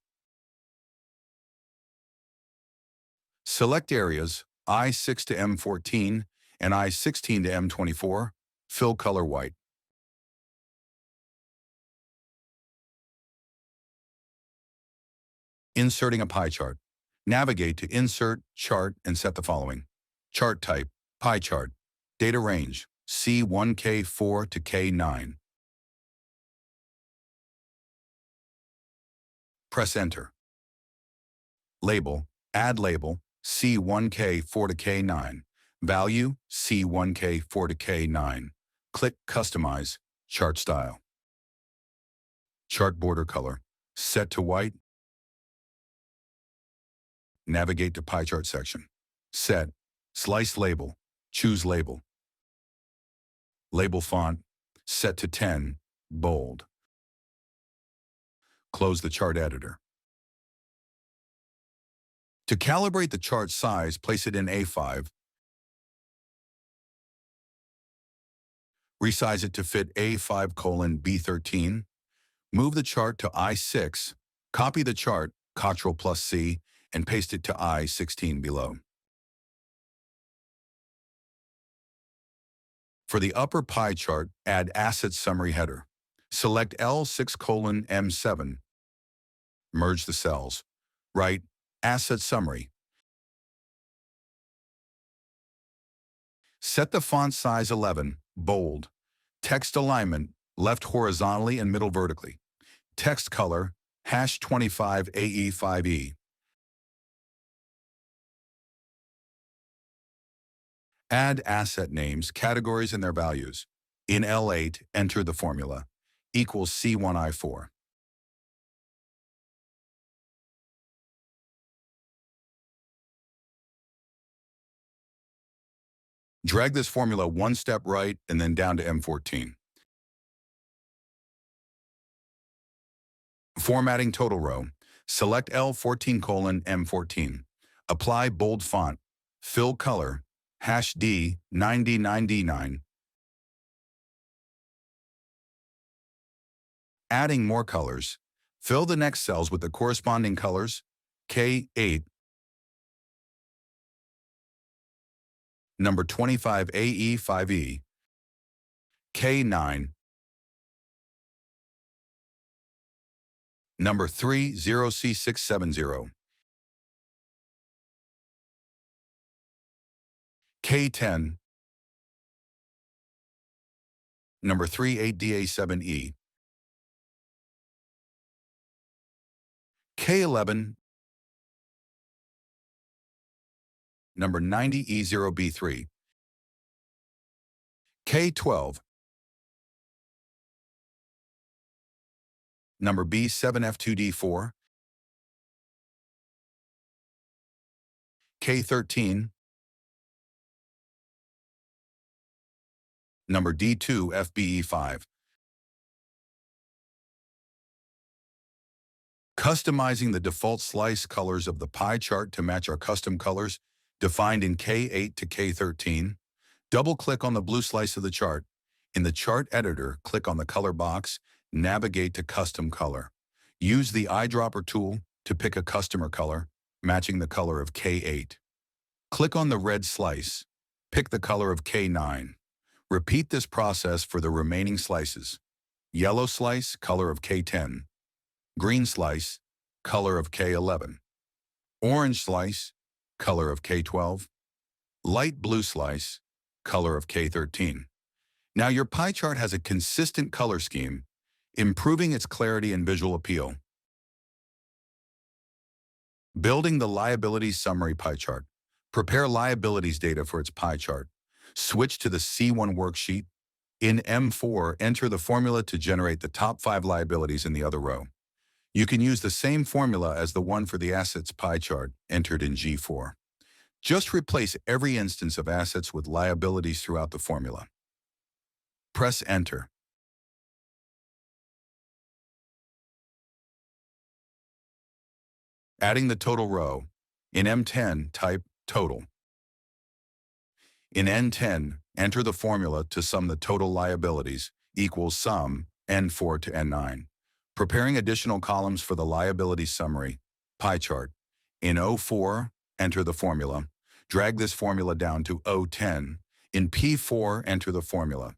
Select areas I6 to M14 and I16 to M24. Fill color white. Inserting a pie chart. Navigate to Insert, Chart, and set the following. Chart type, pie chart. Data range, C1K4 to K9. Press Enter. Label, add label, C1K4 to K9. Value, C1K4 to K9. Click Customize, Chart Style. Chart border color, set to white. Navigate to Pie Chart section. Set, Slice Label, choose Label. Label font, set to 10, bold. Close the chart editor. To calibrate the chart size, place it in A5. Resize it to fit A5:B13. Move the chart to I6. Copy the chart, Ctrl+C, and paste it to I16 below. For the upper pie chart, add Asset Summary Header. Select L6:M7. Merge the cells. Write Asset Summary. Set the font size 11, bold. Text alignment, left horizontally and middle vertically. Text color, #25AE5E. Add asset names, categories, and their values. In L8, enter the formula, equals C1I4. Drag this formula one step right and then down to M14. Formatting total row. Select L14:M14. Apply bold font. Fill color, #D99D9. Adding more colors. Fill the next cells with the corresponding colors. K8, number 25AE5E, K9, number 30C670, K10, number 38DA7E, K11, number 90E0B3, K12, number B7F2D4, K13, number D2FBE5. Customizing the default slice colors of the pie chart to match our custom colors, defined in K8 to K13. Double-click on the blue slice of the chart. In the chart editor, click on the color box, navigate to custom color. Use the eyedropper tool to pick a customer color, matching the color of K8. Click on the red slice. Pick the color of K9. Repeat this process for the remaining slices. Yellow slice, color of K10. Green slice, color of K11. Orange slice, color of K12. Light blue slice, color of K13. Now your pie chart has a consistent color scheme, improving its clarity and visual appeal. Building the liabilities summary pie chart. Prepare liabilities data for its pie chart. Switch to the C1 worksheet. In M4, enter the formula to generate the top 5 liabilities in the other row. You can use the same formula as the one for the assets pie chart entered in G4. Just replace every instance of assets with liabilities throughout the formula. Press Enter. Adding the total row. In M10, type total. In N10, enter the formula to sum the total liabilities equals sum N4 to N9. Preparing additional columns for the liability summary pie chart. In O4, enter the formula. Drag this formula down to O10. In P4, enter the formula.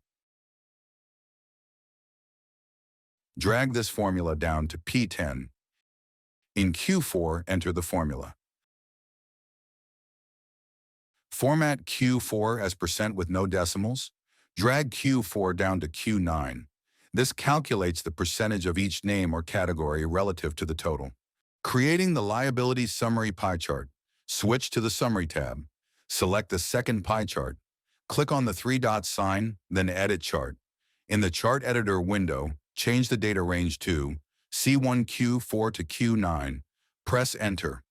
Drag this formula down to P10. In Q4, enter the formula. Format Q4 as % with no decimals. Drag Q4 down to Q9. This calculates the percentage of each name or category relative to the total. Creating the liabilities summary pie chart. Switch to the Summary tab. Select the second pie chart. Click on the 3-dot sign, then Edit Chart. In the Chart Editor window, change the data range to C1Q4 to Q9. Press Enter.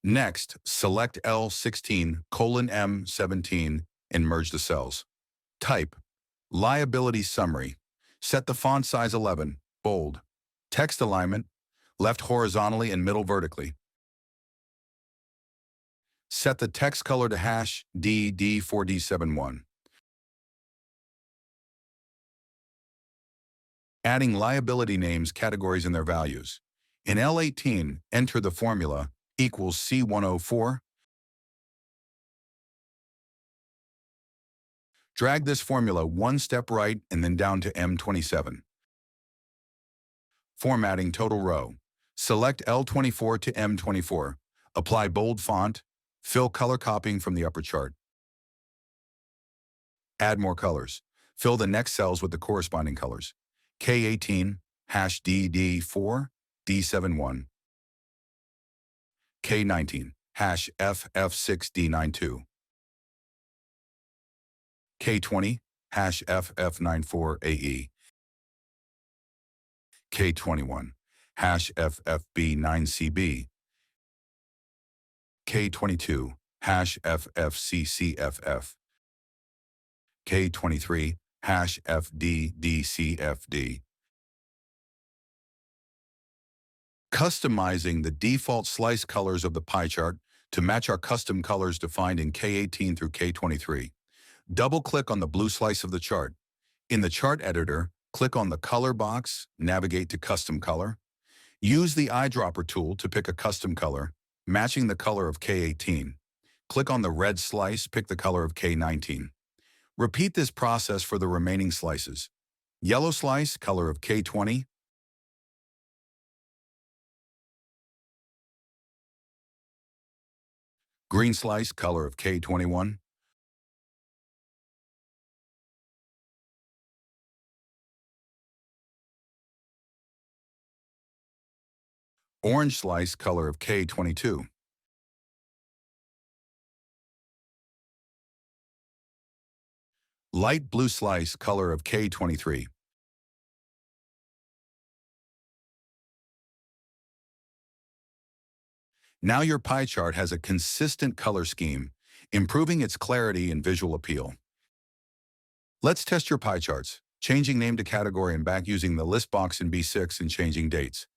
Next, select L16:M17 and merge the cells. Type Liability Summary. Set the font size 11, bold. Text alignment, left horizontally and middle vertically. Set the text color to #DD4D71. Adding liability names, categories, and their values. In L18, enter the formula equals C104. Drag this formula one step right and then down to M27. Formatting total row. Select L24 to M24. Apply bold font. Fill color copying from the upper chart. Add more colors. Fill the next cells with the corresponding colors. K18, #DD4, D71. K19, #FF6D92. K20, #FF94AE. K21, #FFB9CB. K22, #FFCCFF. K23, #FDDCFD. Customizing the default slice colors of the pie chart to match our custom colors defined in K18 through K23. Double-click on the blue slice of the chart. In the chart editor, click on the color box, navigate to custom color. Use the eyedropper tool to pick a custom color, matching the color of K18. Click on the red slice, pick the color of K19. Repeat this process for the remaining slices. Yellow slice, color of K20. Green slice, color of K21. Orange slice, color of K22. Light blue slice color of K23. Now your pie chart has a consistent color scheme, improving its clarity and visual appeal. Let's test your pie charts, changing name to category and back using the list box in B6 and changing dates.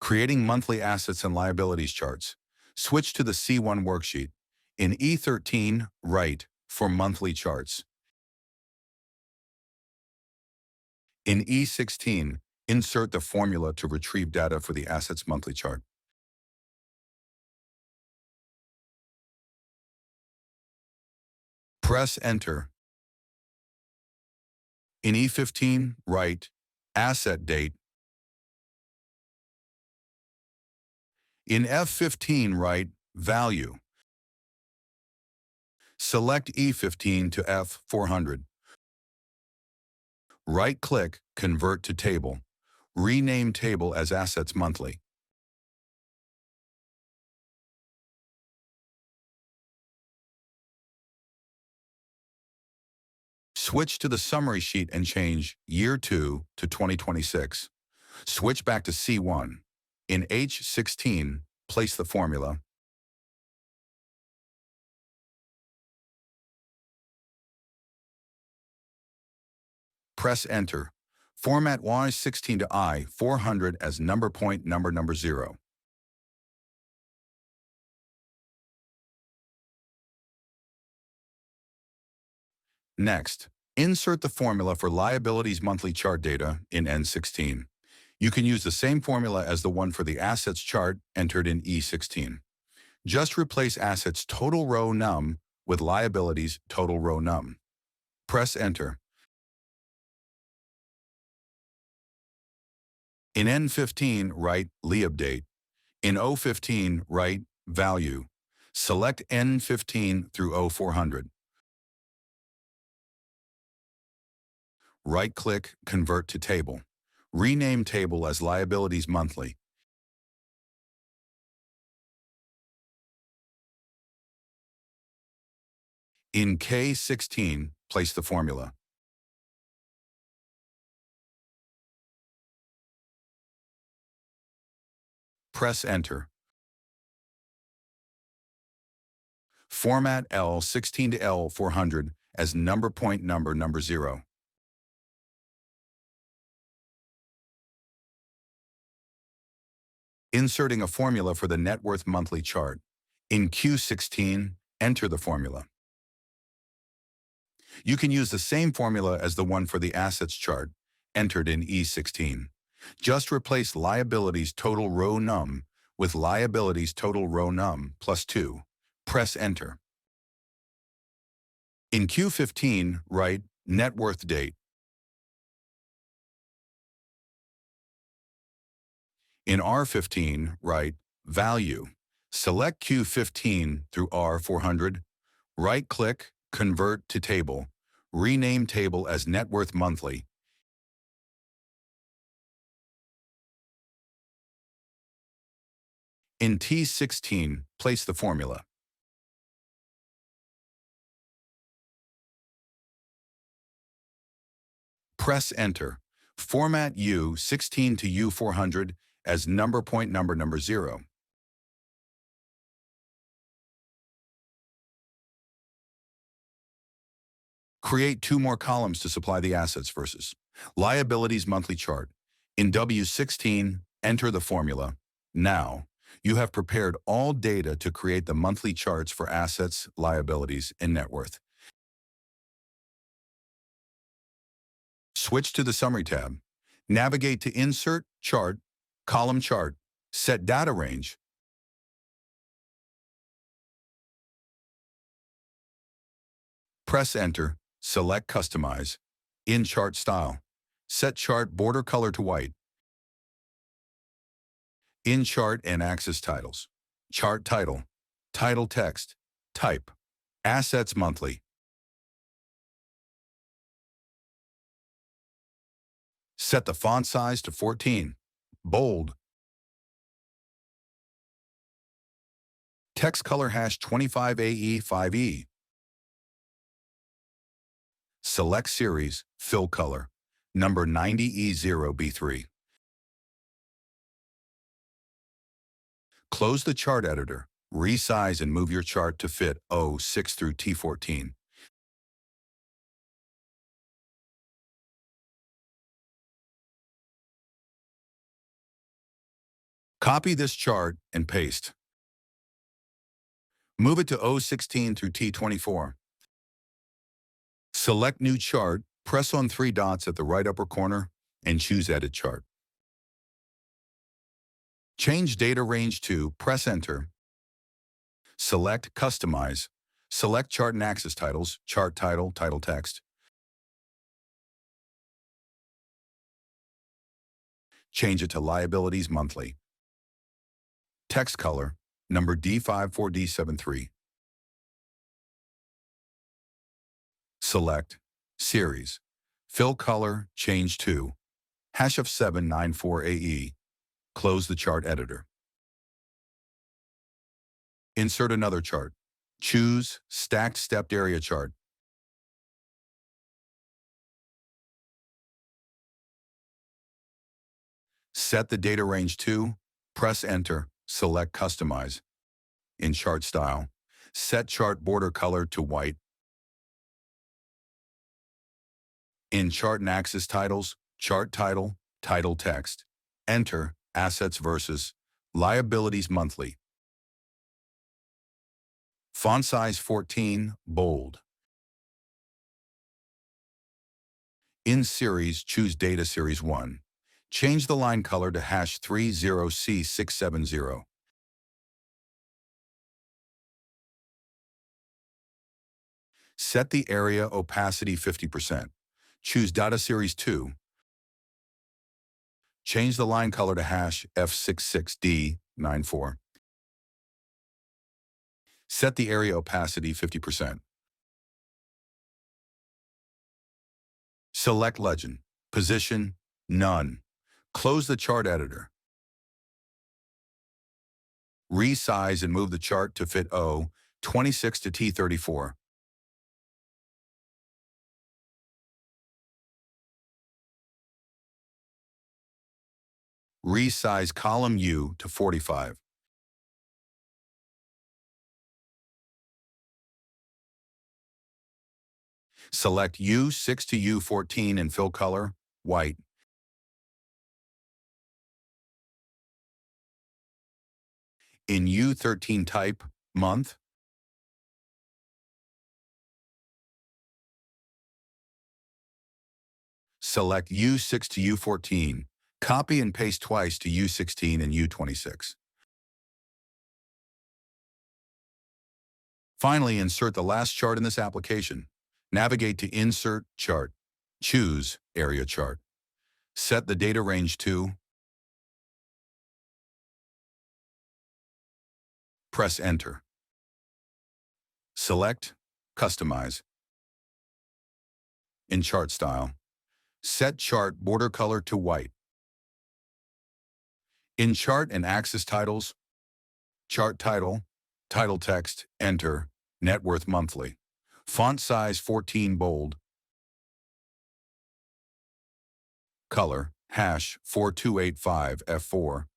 Creating monthly assets and liabilities charts. Switch to the C1 worksheet. In E13, write for monthly charts. In E16, insert the formula to retrieve data for the assets monthly chart. Press Enter. In E15, write asset date. In F15, write value. Select E15 to F400. Right-click, Convert to Table. Rename table as Assets Monthly. Switch to the summary sheet and change Year 2 to 2026. Switch back to C1. In H16, place the formula. Press Enter. Format Y16 to I400 as number point number 0. Next, insert the formula for liabilities monthly chart data in N16. You can use the same formula as the one for the assets chart entered in E16. Just replace assets total row num with liabilities total row num. Press Enter. In N15, write Liab date. In O15, write value. Select N15 through O400. Right-click, Convert to Table. Rename table as Liabilities Monthly. In K16, place the formula. Press Enter. Format L16 to L400 as number point number 0. Inserting a formula for the net worth monthly chart. In Q16, enter the formula. You can use the same formula as the one for the assets chart, entered in E16. Just replace liabilities total row num with liabilities total row num plus 2. Press Enter. In Q15, write net worth date. In R15, write value. Select Q15 through R400. Right-click, Convert to Table. Rename table as Net Worth Monthly. In T16, place the formula. Press Enter. Format U16 to U400 as number point number 0. Create 2 more columns to supply the assets versus liabilities monthly chart. In W16, enter the formula. Now, you have prepared all data to create the monthly charts for assets, liabilities, and net worth. Switch to the Summary tab. Navigate to Insert, Chart, Column Chart. Set Data Range. Press Enter. Select Customize. In Chart Style. Set chart border color to white. In chart and axis titles. Chart title. Title text. Type. Assets monthly. Set the font size to 14. Bold. Text color #25AE5E. Select series, fill color. Number 90E0B3. Close the chart editor. Resize and move your chart to fit O6 through T14. Copy this chart and paste. Move it to O16 through T24. Select New Chart, press on 3 dots at the right upper corner, and choose Edit Chart. Change data range to, press Enter. Select Customize. Select Chart and Axis Titles, Chart Title, Title Text. Change it to Liabilities Monthly. Text color, number D54D73. Select Series. Fill color, change to #of794AE. Close the chart editor. Insert another chart. Choose Stacked Stepped Area Chart. Set the data range to, press Enter, select Customize. In chart style, set chart border color to white. In chart and axis titles, chart title, title text. Enter Assets versus Liabilities Monthly. Font size 14, bold. In series, choose Data Series 1. Change the line color to #30C670. Set the area opacity 50%. Choose Data Series 2. Change the line color to #F66D94. Set the area opacity 50%. Select Legend. Position, None. Close the chart editor. Resize and move the chart to fit O26 to T34. Resize column U to 45. Select U6 to U14 and fill color, white. In U13 type, month. Select U6 to U14. Copy and paste twice to U16 and U26. Finally, insert the last chart in this application. Navigate to Insert Chart. Choose Area Chart. Set the data range to. Press Enter. Select Customize. In chart style, set chart border color to white. In chart and axis titles, chart title, title text, enter, Net Worth Monthly. Font size 14 bold. Color, #4285F4.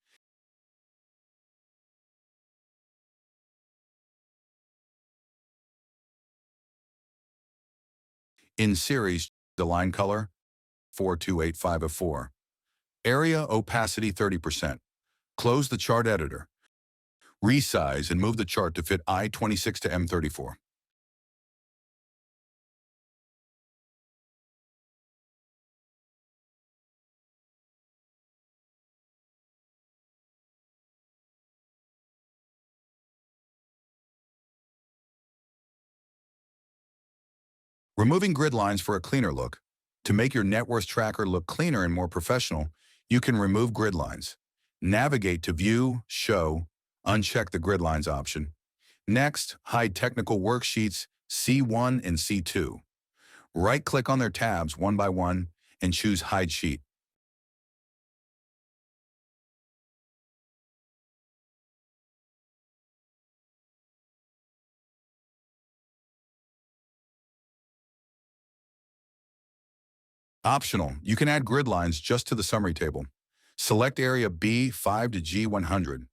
In series, the line color, 4285F4. Area opacity 30%. Close the chart editor. Resize and move the chart to fit I26 to M34. Removing grid lines for a cleaner look. To make your net worth tracker look cleaner and more professional, you can remove grid lines. Navigate to View, Show, uncheck the grid lines option. Next, hide technical worksheets C1 and C2. Right-click on their tabs one by one and choose Hide Sheet. Optional, you can add grid lines just to the summary table. Select area B5 to G100.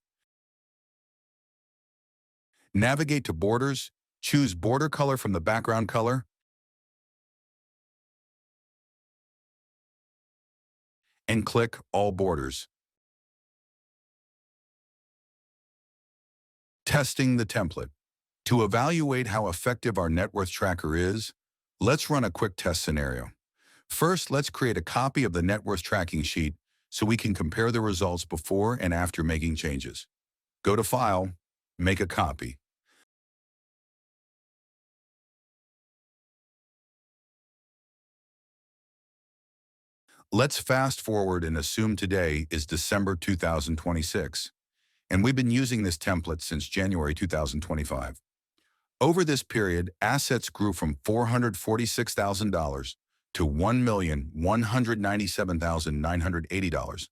Navigate to Borders, choose Border Color from the background color, and click All Borders. Testing the template. To evaluate how effective our net worth tracker is, let's run a quick test scenario. First, let's create a copy of the net worth tracking sheet so we can compare the results before and after making changes. Go to File, Make a Copy. Let's fast forward and assume today is December 2026, and we've been using this template since January 2025. Over this period, assets grew from $446,000 to $1,197,980.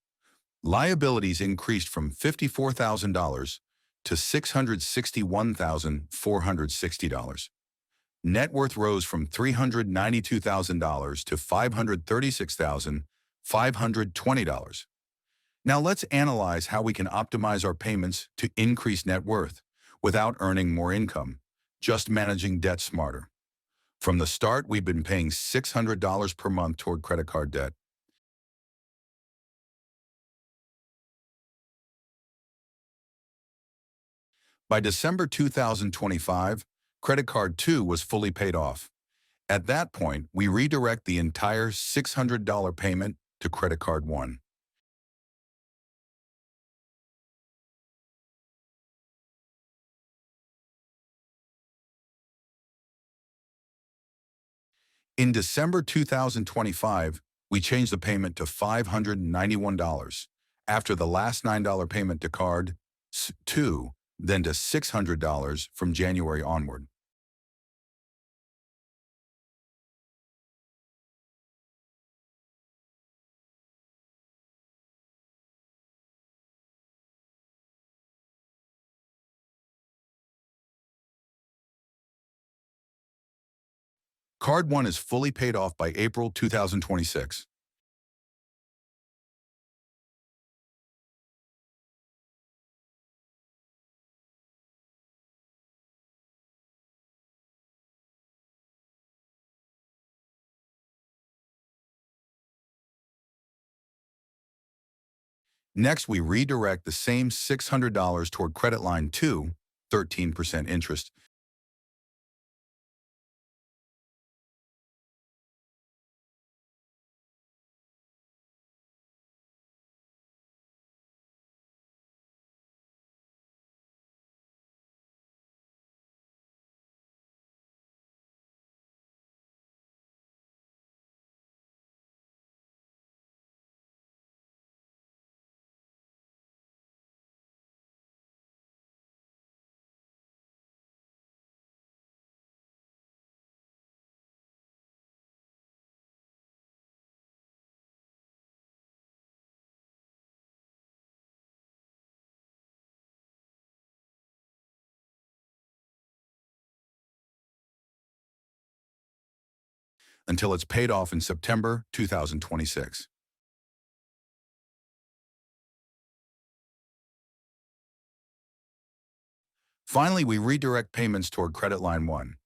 Liabilities increased from $54,000 to $661,460. Net worth rose from $392,000 to $536,520. Now let's analyze how we can optimize our payments to increase net worth without earning more income, just managing debt smarter. From the start, we've been paying $600 per month toward credit card debt. By December 2025, credit card 2 was fully paid off. At that point, we redirect the entire $600 payment to credit card 1. In December 2025, we changed the payment to $591 after the last $9 payment to card 2, then to $600 from January onward. Card 1 is fully paid off by April 2026. Next, we redirect the same $600 toward credit line 2, 13% interest. Until it's paid off in September 2026. Finally, we redirect payments toward credit line 1.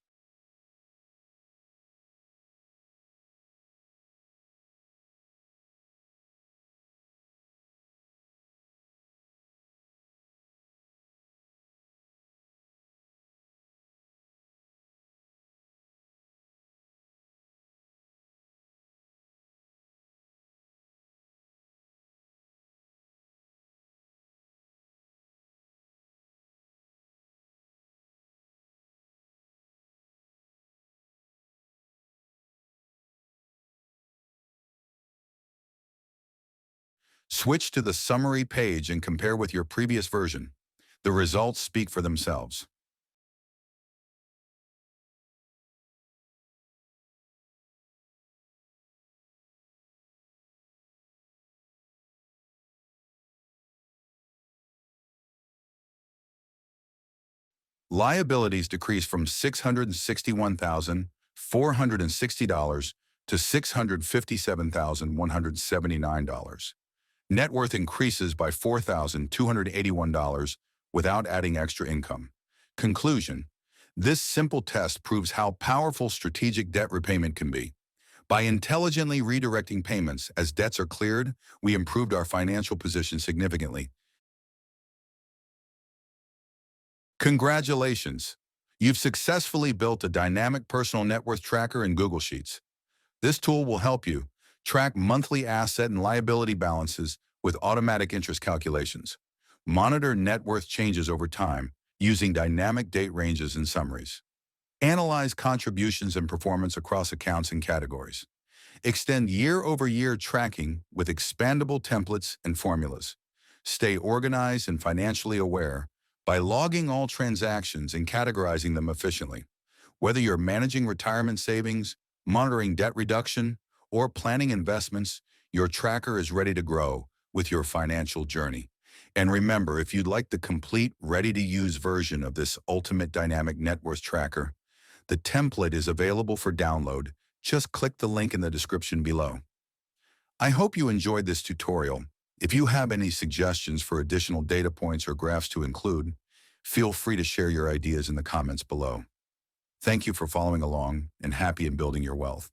Switch to the summary page and compare with your previous version. The results speak for themselves. Liabilities decreased from $661,460 to $657,179. Net worth increases by $4,281 without adding extra income. Conclusion: this simple test proves how powerful strategic debt repayment can be. By intelligently redirecting payments as debts are cleared, we improved our financial position significantly. Congratulations! You've successfully built a dynamic personal net worth tracker in Google Sheets. This tool will help you track monthly asset and liability balances with automatic interest calculations, monitor net worth changes over time using dynamic date ranges and summaries, analyze contributions and performance across accounts and categories, extend year-over-year tracking with expandable templates and formulas, stay organized and financially aware by logging all transactions and categorizing them efficiently. Whether you're managing retirement savings, monitoring debt reduction, or planning investments, your tracker is ready to grow with your financial journey. And remember, if you'd like the complete, ready-to-use version of this ultimate dynamic net worth tracker, the template is available for download. Just click the link in the description below. I hope you enjoyed this tutorial. If you have any suggestions for additional data points or graphs to include, feel free to share your ideas in the comments below. Thank you for following along and happy in building your wealth.